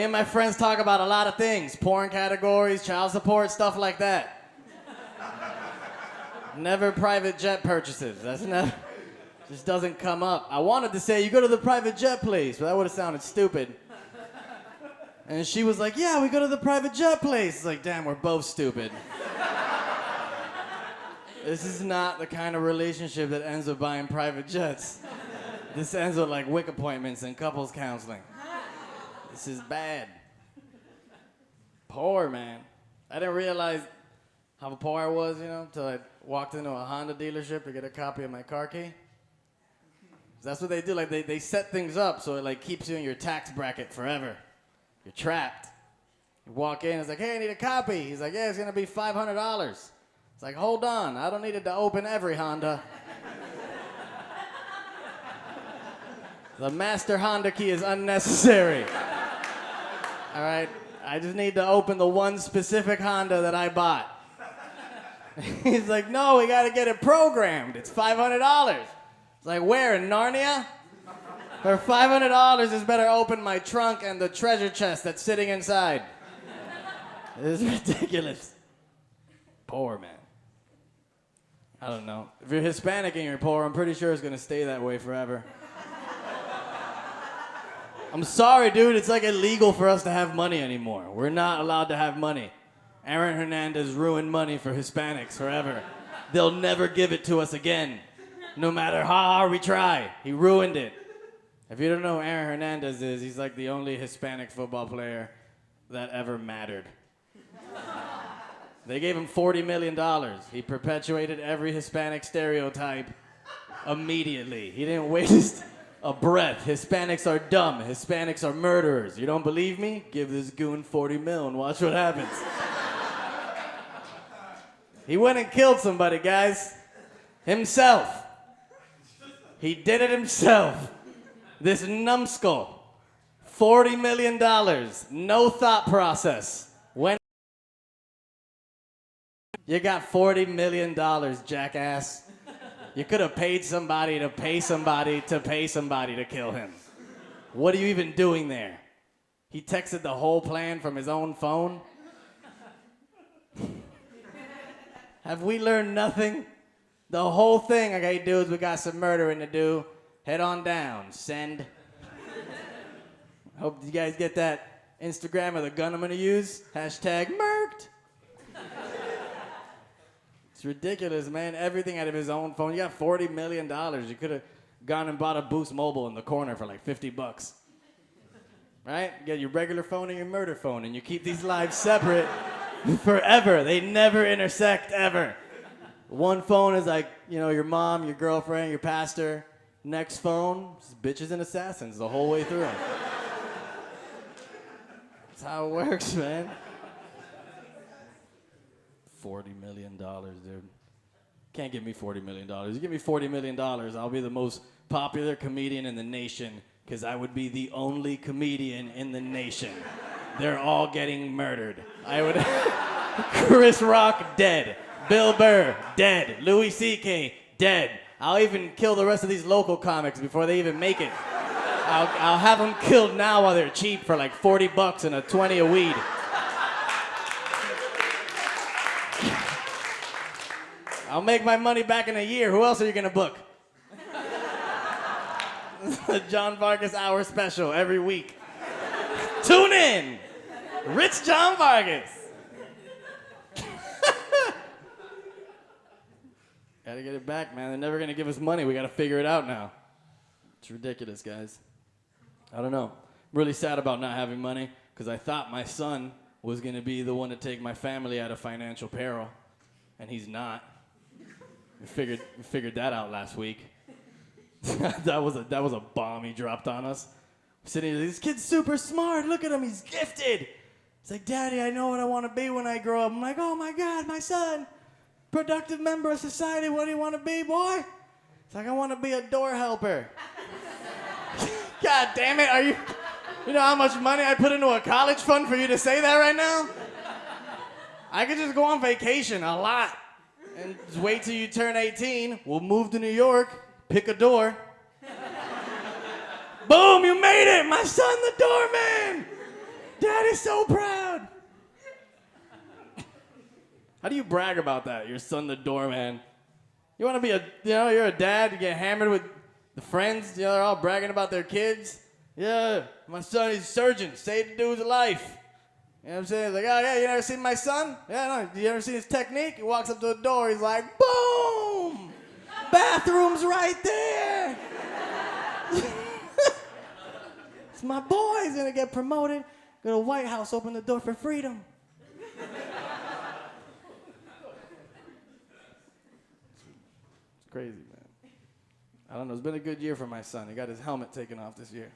and my friends talk about a lot of things. Porn categories, child support, stuff like that. Never private jet purchases. Just doesn't come up. I wanted to say, you go to the private jet place, but that would have sounded stupid. And she was like, yeah, we go to the private jet place. It's like, damn, we're both stupid. This is not the kind of relationship that ends with buying private jets. This ends with like WIC appointments and couples counseling. This is bad. Poor, man. I didn't realize how poor I was, until I walked into a Honda dealership to get a copy of my car key. That's what they do. Like they set things up so it like keeps you in your tax bracket forever. You're trapped. You walk in, it's like, hey, I need a copy. He's like, yeah, it's gonna be $500. It's like, hold on, I don't need it to open every Honda. The master Honda key is unnecessary. All right, I just need to open the one specific Honda that I bought. He's like, no, we gotta get it programmed. It's $500. It's like, where, in Narnia? For $500, it's better open my trunk and the treasure chest that's sitting inside. This is ridiculous. Poor, man. I don't know. If you're Hispanic and you're poor, I'm pretty sure it's gonna stay that way forever. I'm sorry, dude. It's like illegal for us to have money anymore. We're not allowed to have money. Aaron Hernandez ruined money for Hispanics forever. They'll never give it to us again, no matter how hard we try. He ruined it. If you don't know who Aaron Hernandez is, he's like the only Hispanic football player that ever mattered. They gave him $40 million. He perpetuated every Hispanic stereotype immediately. He didn't waste a breath. Hispanics are dumb. Hispanics are murderers. You don't believe me? Give this goon 40 mil and watch what happens. He went and killed somebody, guys. Himself. He did it himself. This numbskull. $40 million. No thought process. When you got $40 million, jackass. You could have paid somebody to pay somebody to pay somebody to kill him. What are you even doing there? He texted the whole plan from his own phone? Have we learned nothing? The whole thing, okay, dudes, we got some murdering to do. Head on down, send. Hope you guys get that Instagram of the gun I'm gonna use. Hashtag murked. It's ridiculous, man. Everything out of his own phone. You got $40 million. You could have gone and bought a Boost Mobile in the corner for like $50. Right? You get your regular phone and your murder phone, and you keep these lives separate forever. They never intersect, ever. One phone is like, you know, your mom, your girlfriend, your pastor. Next phone, just bitches and assassins the whole way through. That's how it works, man. $40 million, dude. Can't give me $40 million. You give me $40 million, I'll be the most popular comedian in the nation, because I would be the only comedian in the nation. They're all getting murdered. I would... Chris Rock, dead. Bill Burr, dead. Louis C.K., dead. I'll even kill the rest of these local comics before they even make it. I'll have them killed now while they're cheap for like $40 and a 20 a weed. I'll make my money back in a year. Who else are you gonna book? The John Vargas Hour special every week. Tune in. Rich John Vargas. Gotta get it back, man. They're never gonna give us money. We gotta figure it out now. It's ridiculous, guys. I don't know. I'm really sad about not having money, because I thought my son was gonna be the one to take my family out of financial peril, and he's not. We figured that out last week. that was a bomb he dropped on us. Sitting there, this kid's super smart. Look at him, he's gifted. It's like, Daddy, I know what I want to be when I grow up. I'm like, oh my God, my son. Productive member of society, what do you want to be, boy? It's like, I want to be a door helper. God damn it, you know how much money I put into a college fund for you to say that right now? I could just go on vacation a lot and just wait till you turn 18. We'll move to New York, pick a door. Boom, you made it, my son, the doorman. Daddy's so proud. How do you brag about that? Your son, the doorman. You want to be you're a dad, you get hammered with the friends, they're all bragging about their kids. Yeah, my son, he's a surgeon, saved the dude's life. You know what I'm saying? Like, oh yeah, you never seen my son? Yeah, no, you ever seen his technique? He walks up to the door, he's like, boom! Bathroom's right there! It's my boy, he's gonna get promoted, go to White House, open the door for freedom. Crazy, man. I don't know. It's been a good year for my son. He got his helmet taken off this year.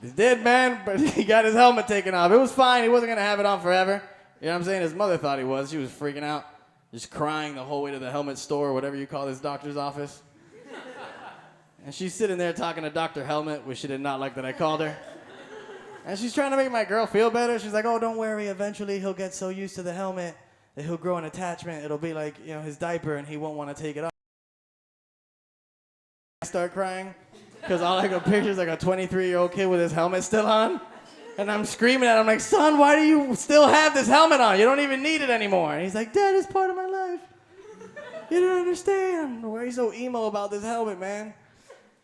He's dead, man, but he got his helmet taken off. It was fine. He wasn't going to have it on forever. You know what I'm saying? His mother thought he was. She was freaking out, just crying the whole way to the helmet store, or whatever you call this doctor's office. And she's sitting there talking to Dr. Helmet, which she did not like that I called her. And she's trying to make my girl feel better. She's like, oh, don't worry. Eventually, he'll get so used to the helmet that he'll grow an attachment. It'll be like, you know, his diaper, and he won't want to take it off. I start crying because all I got pictures like a 23-year-old kid with his helmet still on, and I'm screaming at him like, son, why do you still have this helmet on? You don't even need it anymore. And he's like, Dad, it's part of my life. You don't understand. Why are you so emo about this helmet, man?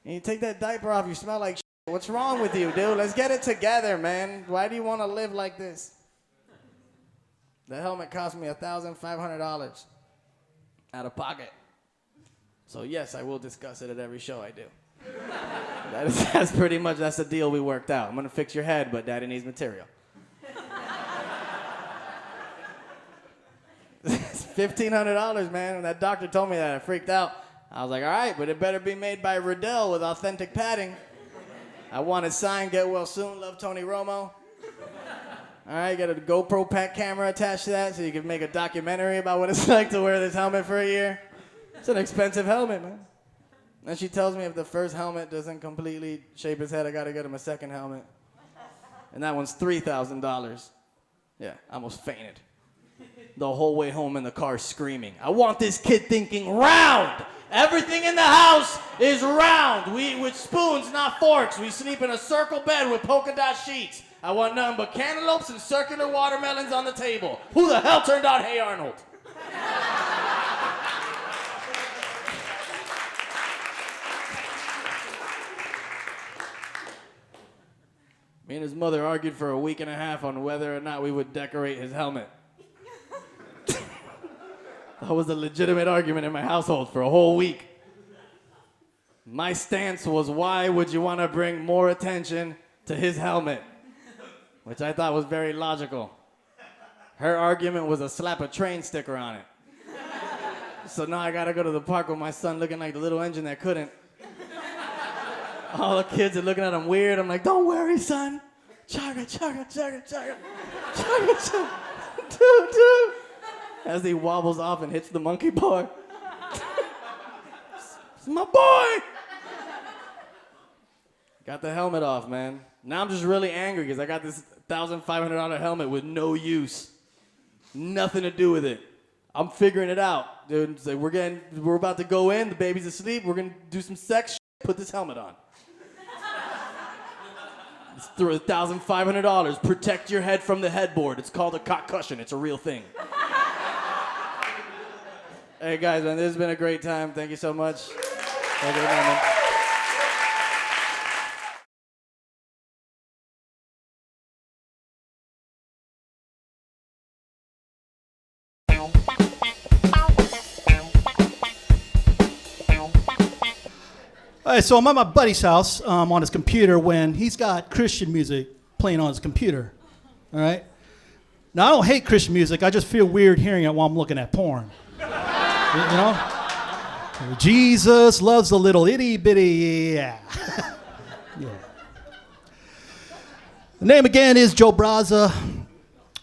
And you take that diaper off, you smell like shit. What's wrong with you, dude? Let's get it together, man. Why do you want to live like this? The helmet cost me $1,500 out of pocket. So yes, I will discuss it at every show I do. That's pretty much, that's the deal we worked out. I'm gonna fix your head, but daddy needs material. It's $1,500, man. When that doctor told me that, I freaked out. I was like, all right, but it better be made by Riddell with authentic padding. I wanted signed, get well soon, love Tony Romo. All right, got a GoPro pack camera attached to that so you can make a documentary about what it's like to wear this helmet for a year. It's an expensive helmet, man. And she tells me if the first helmet doesn't completely shape his head, I gotta get him a second helmet. And that one's $3,000. Yeah, I almost fainted. The whole way home in the car screaming. I want this kid thinking round. Everything in the house is round. We eat with spoons, not forks. We sleep in a circle bed with polka dot sheets. I want nothing but cantaloupes and circular watermelons on the table. Who the hell turned on Hey Arnold? Me and his mother argued for a week and a half on whether or not we would decorate his helmet. That was a legitimate argument in my household for a whole week. My stance was, why would you want to bring more attention to his helmet? Which I thought was very logical. Her argument was a slap a train sticker on it. So now I gotta go to the park with my son looking like the little engine that couldn't. All the kids are looking at him weird. I'm like, don't worry, son. Chugga, chugga, chugga, chugga. Chugga, chugga. Dude. As he wobbles off and hits the monkey bar. It's my boy. Got the helmet off, man. Now I'm just really angry because I got this $1,500 helmet with no use. Nothing to do with it. I'm figuring it out, dude. So we're about to go in. The baby's asleep. We're gonna do some sex shit. Put this helmet on. It's $1,500. Protect your head from the headboard. It's called a concussion. It's a real thing. Hey guys, man, this has been a great time. Thank you so much. Have a good night, man. All right, so I'm at my buddy's house on his computer when he's got Christian music playing on his computer. All right? Now, I don't hate Christian music. I just feel weird hearing it while I'm looking at porn. You know? Jesus loves a little itty bitty, yeah. Yeah. The name again is Joe Braza.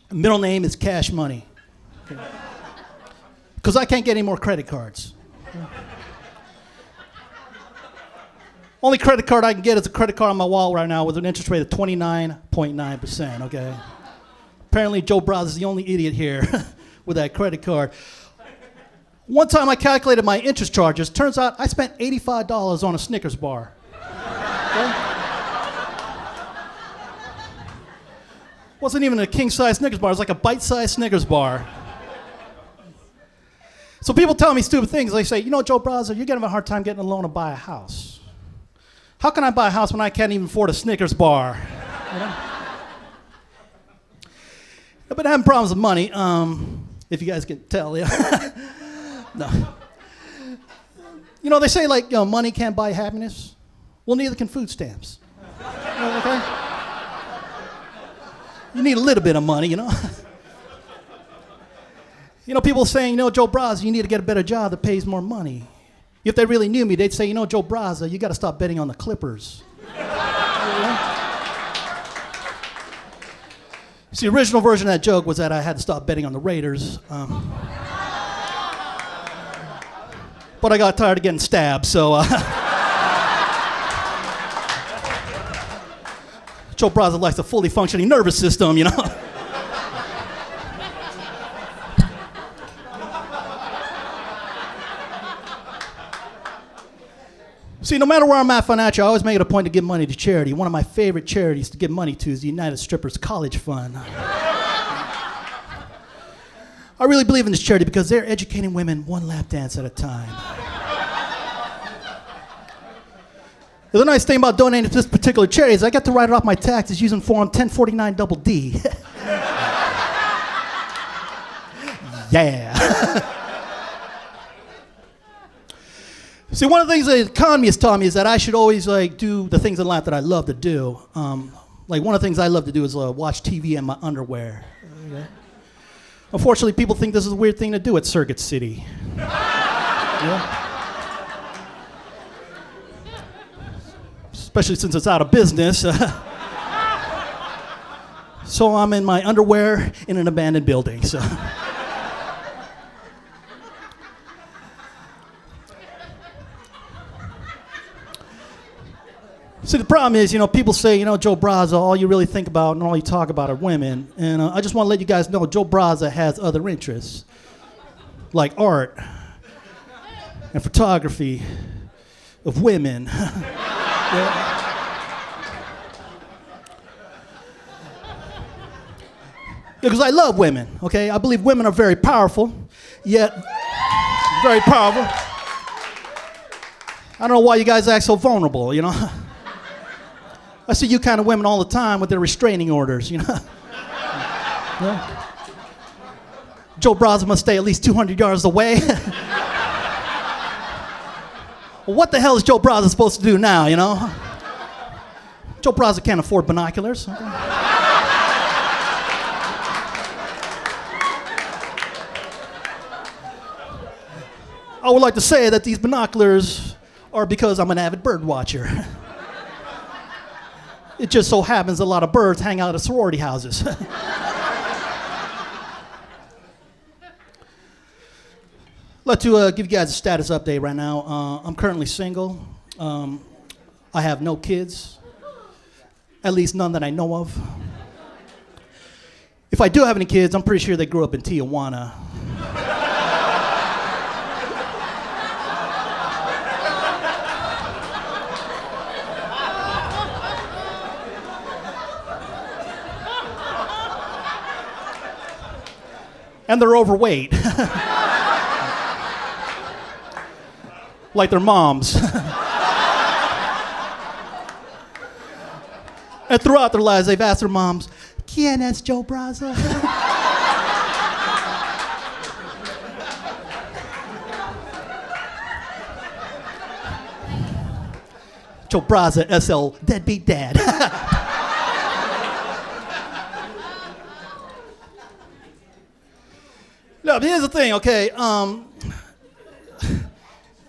Middle name is Cash Money. Because I can't get any more credit cards. Only credit card I can get is a credit card on my wallet right now with an interest rate of 29.9%, okay? Apparently Joe Braza is the only idiot here with that credit card. One time I calculated my interest charges. Turns out I spent $85 on a Snickers bar. Okay? Wasn't even a king-size Snickers bar. It was like a bite-sized Snickers bar. So people tell me stupid things. They say, you know, Joe Braza, you're getting a hard time getting a loan to buy a house. How can I buy a house when I can't even afford a Snickers bar? You know? I've been having problems with money, if you guys can tell. Yeah. No. You know, they say, like, you know, money can't buy happiness. Well, neither can food stamps. Okay? You need a little bit of money, you know? You know, people saying, you know, Joe Braza, you need to get a better job that pays more money. If they really knew me, they'd say, you know, Joe Braza, you got to stop betting on the Clippers. See, the original version of that joke was that I had to stop betting on the Raiders. But I got tired of getting stabbed, so... Joe Braza likes a fully functioning nervous system, you know? See, no matter where I'm at financially, I always make it a point to give money to charity. One of my favorite charities to give money to is the United Strippers College Fund. I really believe in this charity because they're educating women one lap dance at a time. The nice thing about donating to this particular charity is I get to write it off my taxes using Form 1049 double D. Yeah. See, one of the things that the economy has taught me is that I should always like do the things in life that I love to do. Like one of the things I love to do is watch TV in my underwear. Okay. Unfortunately, people think this is a weird thing to do at Circuit City. Especially since it's out of business. So I'm in my underwear in an abandoned building. So. See, the problem is, people say, Joe Braza, all you really think about and all you talk about are women. And I just want to let you guys know, Joe Braza has other interests, like art and photography of women. Yeah. Because I love women, okay? I believe women are very powerful, yet very powerful. I don't know why you guys act so vulnerable, I see you kind of women all the time with their restraining orders, Yeah. Joe Braza must stay at least 200 yards away. Well, what the hell is Joe Braza supposed to do now, Joe Braza can't afford binoculars. Okay? I would like to say that these binoculars are because I'm an avid bird watcher. It just so happens a lot of birds hang out at sorority houses. I'd like to give you guys a status update right now. I'm currently single. I have no kids, at least none that I know of. If I do have any kids, I'm pretty sure they grew up in Tijuana. And they're overweight. Like their moms. And throughout their lives, they've asked their moms, ¿Quién es Joe Braza? Joe Braza, SL, deadbeat dad. No, but here's the thing, okay?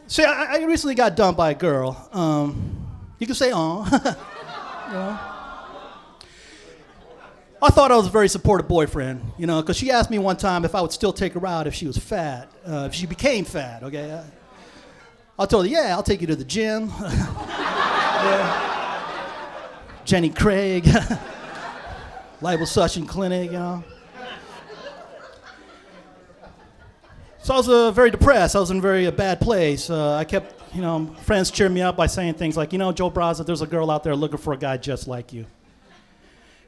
See, I recently got dumped by a girl. You can say, I thought I was a very supportive boyfriend, because she asked me one time if I would still take her out if she was fat, if she became fat, okay? I told her, yeah, I'll take you to the gym. Jenny Craig, liposuction clinic, So I was very depressed. I was in a very bad place. I kept, friends cheering me up by saying things like, Joe Braza, there's a girl out there looking for a guy just like you.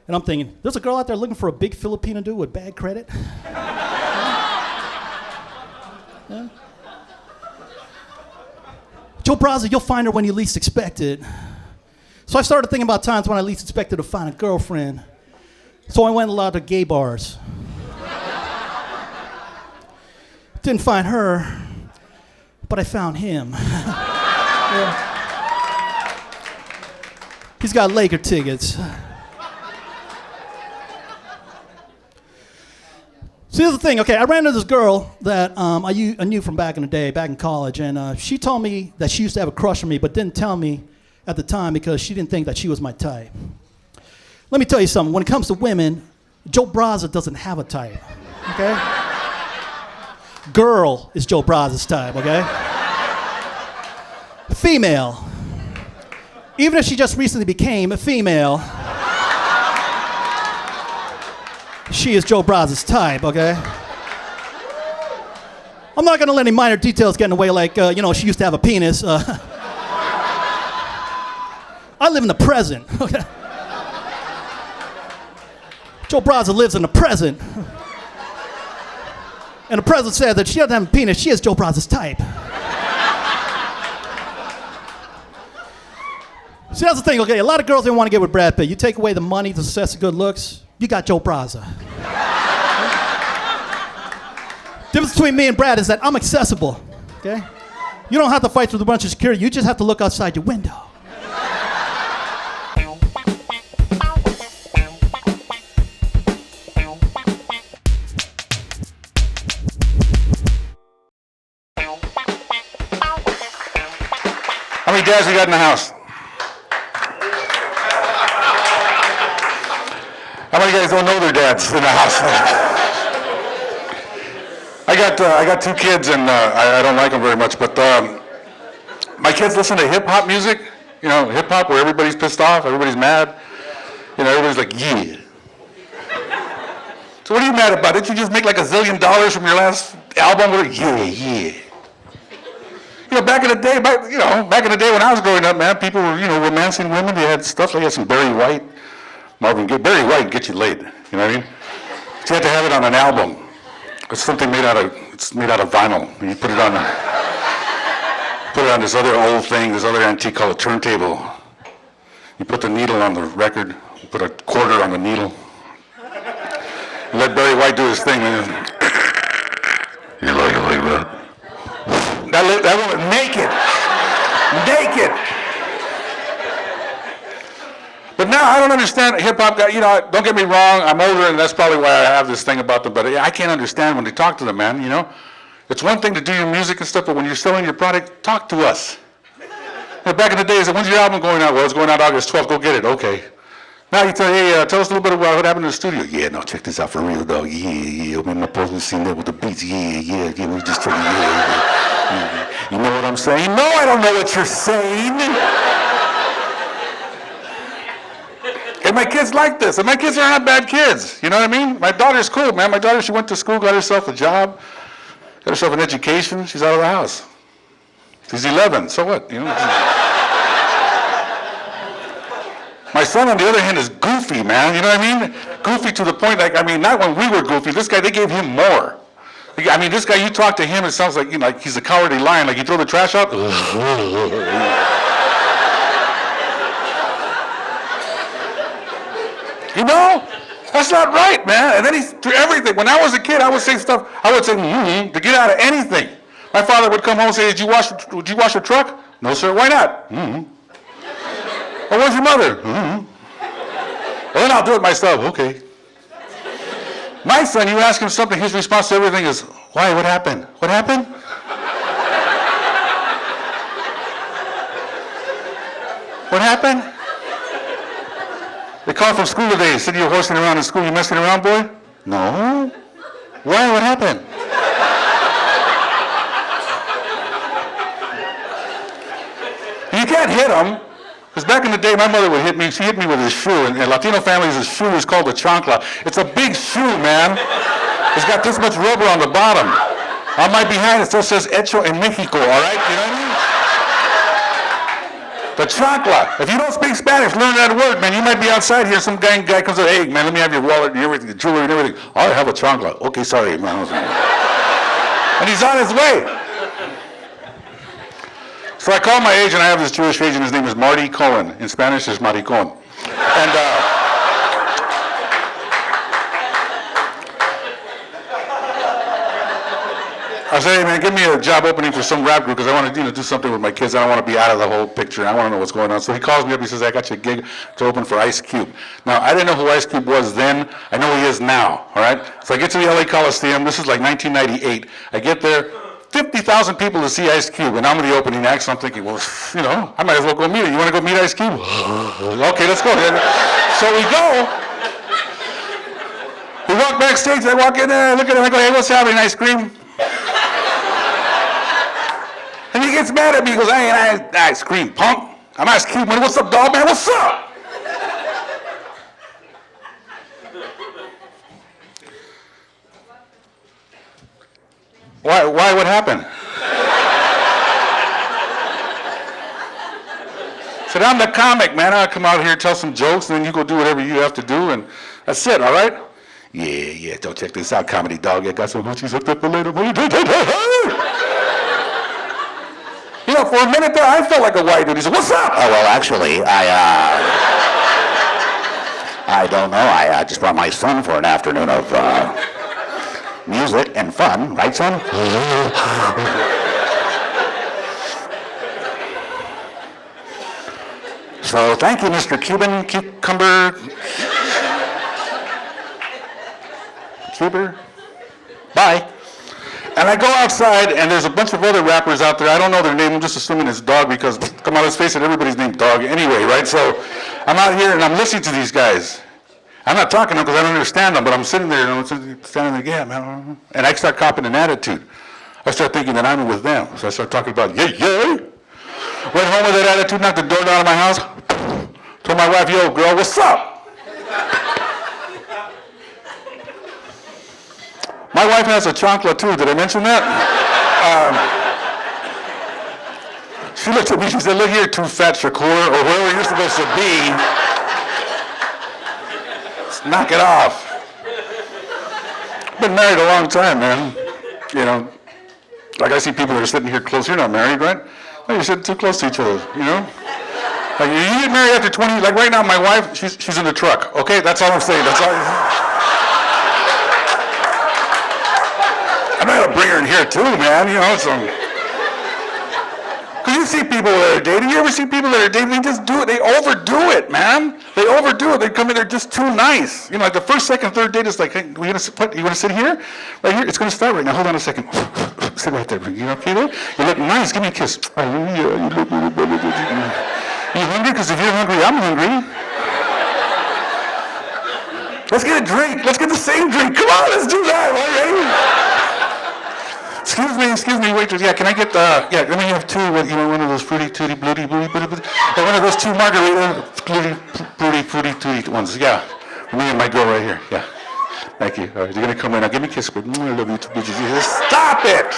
And I'm thinking, there's a girl out there looking for a big Filipino dude with bad credit? Yeah. Joe Braza, you'll find her when you least expect it. So I started thinking about times when I least expected to find a girlfriend. So I went a lot to gay bars. Didn't find her, but I found him. Yeah. He's got Laker tickets. So here's the thing, okay, I ran into this girl that I knew from back in the day, back in college, and she told me that she used to have a crush on me, but didn't tell me at the time because she didn't think that she was my type. Let me tell you something, when it comes to women, Joe Braza doesn't have a type, okay? Girl is Joe Braza's type, okay? Female. Even if she just recently became a female, she is Joe Braza's type, okay? I'm not gonna let any minor details get in the way, like, she used to have a penis. I live in the present, okay? Joe Braza lives in the present. And the president said that she doesn't have a penis, she is Joe Braza's type. See, that's the thing, okay? A lot of girls, they want to get with Brad Pitt. You take away the money, the success, the good looks, you got Joe Braza. Difference between me and Brad is that I'm accessible, okay? You don't have to fight with a bunch of security. You just have to look outside your window. How many dads we got in the house? How many guys don't know their dads in the house? I got 2 kids, and I don't like them very much, but my kids listen to hip hop music. You know, hip hop where everybody's pissed off, everybody's mad. You know, everybody's like, yeah. So what are you mad about? Didn't you just make like $1 zillion from your last album? Yeah. You know, back in the day when I was growing up, man, people were, romancing women. They had stuff like some Barry White, Marvin Gaye. Barry White get you laid. You know what I mean? But you had to have it on an album. It's something made out of vinyl. And you put it on this other old thing, this other antique called a turntable. You put the needle on the record. You put a quarter on the needle. You let Barry White do his thing. And you like it like that? That woman naked. But now I don't understand hip-hop guys. Don't get me wrong, I'm older and that's probably why I have this thing about them, but I can't understand when they talk to them, man, It's one thing to do your music and stuff, but when you're selling your product, talk to us. Back in the days, when's your album going out? Well, it's going out August 12th, go get it, okay. Now you tell us a little bit about what happened in the studio. Yeah, no, check this out for real, dog. Yeah. I'm in the post scene there with the beats. Yeah, we just check it. Yeah. You know what I'm saying? No, I don't know what you're saying. And my kids like this. And my kids are not bad kids. You know what I mean? My daughter's cool, man. My daughter, she went to school, got herself a job, got herself an education. She's out of the house. She's 11. So what? My son, on the other hand, is goofy, man. You know what I mean? Goofy to the point, not when we were goofy. This guy, they gave him more. This guy, you talk to him, it sounds like, like he's a cowardly lion. Like you throw the trash out. That's not right, man. And then he's through everything. When I was a kid, I would say stuff. I would say to get out of anything. My father would come home and say, "Did you wash your truck?" "No, sir." "Why not?" "Well, where's your mother?" "Well, then I'll do it myself." "Okay." My son, you ask him something, his response to everything is, "Why? What happened? What happened?" "What happened?" They called from school today. Said you were horsing around in school. You messing around, boy? "No." "Why? What happened?" You can't hit them. Because back in the day, my mother would hit me. She hit me with a shoe. And in Latino families, a shoe is called a chancla. It's a big shoe, man. It's got this much rubber on the bottom. On my behind, it still says Hecho en Mexico, all right? You know what I mean? The chancla. If you don't speak Spanish, learn that word, man. You might be outside here. Some guy comes up, "Hey, man, let me have your wallet and everything, the jewelry and everything." "I have a chancla." "Okay, sorry, man." And he's on his way. So I call my agent. I have this Jewish agent. His name is Marty Cohen. In Spanish, it's maricón. And I say, "Hey, man, give me a job opening for some rap group because I want to do something with my kids. I don't want to be out of the whole picture. I want to know what's going on." So he calls me up. He says, "I got you a gig to open for Ice Cube." Now, I didn't know who Ice Cube was then. I know he is now, all right? So I get to the LA Coliseum. This is like 1998. I get there. 50,000 people to see Ice Cube, and I'm the opening act, so I'm thinking, well, I might as well go meet him. You want to go meet Ice Cube? Okay, let's go. So we go. We walk backstage. I walk in there. I look at him. I go, "Hey, what's happening? Ice cream?" And he gets mad at me. He goes, "I ain't ice cream, punk. I'm Ice Cube. Man, what's up, dog, man? What's up?" Why? What happened? I said, "I'm the comic, man. I come out here, tell some jokes, and then you go do whatever you have to do, and that's it, all right?" Yeah, don't check this out, comedy dog. I got some hoochies hooked up for later. For a minute there, I felt like a white dude. He said, "What's up?" "Oh, well, actually, I don't know. I just brought my son for an afternoon of music and fun, right, son?" So thank you, Mr. Cuban Cucumber. Cuber. Bye. And I go outside, and there's a bunch of other rappers out there. I don't know their name. I'm just assuming it's Dog because, come on, let's face it, everybody's named Dog anyway, right? So I'm out here, and I'm listening to these guys. I'm not talking to them because I don't understand them, but I'm sitting there, and I'm standing there, yeah, man. And I start copying an attitude. I start thinking that I'm with them. So I start talking about, yeah. Went home with that attitude, knocked the door down of my house, told my wife, yo, girl, what's up? My wife has a chocolate too. Did I mention that? She looked at me, she said, look here, too fat Shakur, or wherever you're supposed to be. Let's knock it off. Been married a long time, man. You know, like I see people that are sitting here close. You're not married, right? No, you're sitting too close to each other, you know? Like, you get married after 20, like right now, my wife, she's in the truck, okay? That's all I'm saying, that's all. I'm not gonna bring her in here too, man, you know, Cause you see people that are dating, you ever see people that are dating, they just do it, they overdo it, man. They overdo it, they come in, they're just too nice. You know, like the first, second, third date is like, hey, you wanna sit here? Right here, it's gonna start right now, hold on a second. Sit right there, you okay there? You look nice, give me a kiss. Oh yeah, you look really better. You hungry? Cause if you're hungry, I'm hungry. Let's get a drink, let's get the same drink, come on, let's do that, right? Excuse me, waitress. Yeah, can I get let me have two. You know, one of those fruity tooty blooty booty booty. One of those two margarita fruity tooty ones. Yeah, me and my girl right here. Yeah, thank you. All right, you're gonna come in now. Give me a kiss. I love you too, bitches. Stop it!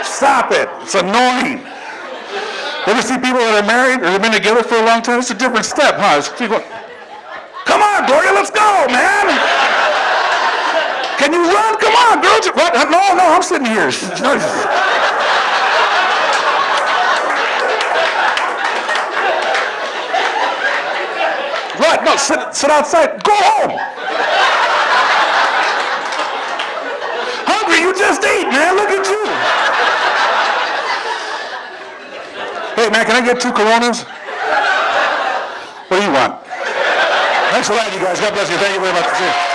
Stop it! It's annoying. You ever see people that are married or they've been together for a long time? It's a different step, huh? Come on, Gloria, let's go, man. Can you run? Come on, girl. What? No, I'm sitting here. What? No, sit outside. Go home. Hungry? You just ate, man. Look at you. Hey, man, can I get 2 Coronas? What do you want? Thanks a lot, you guys. God bless you. Thank you very much.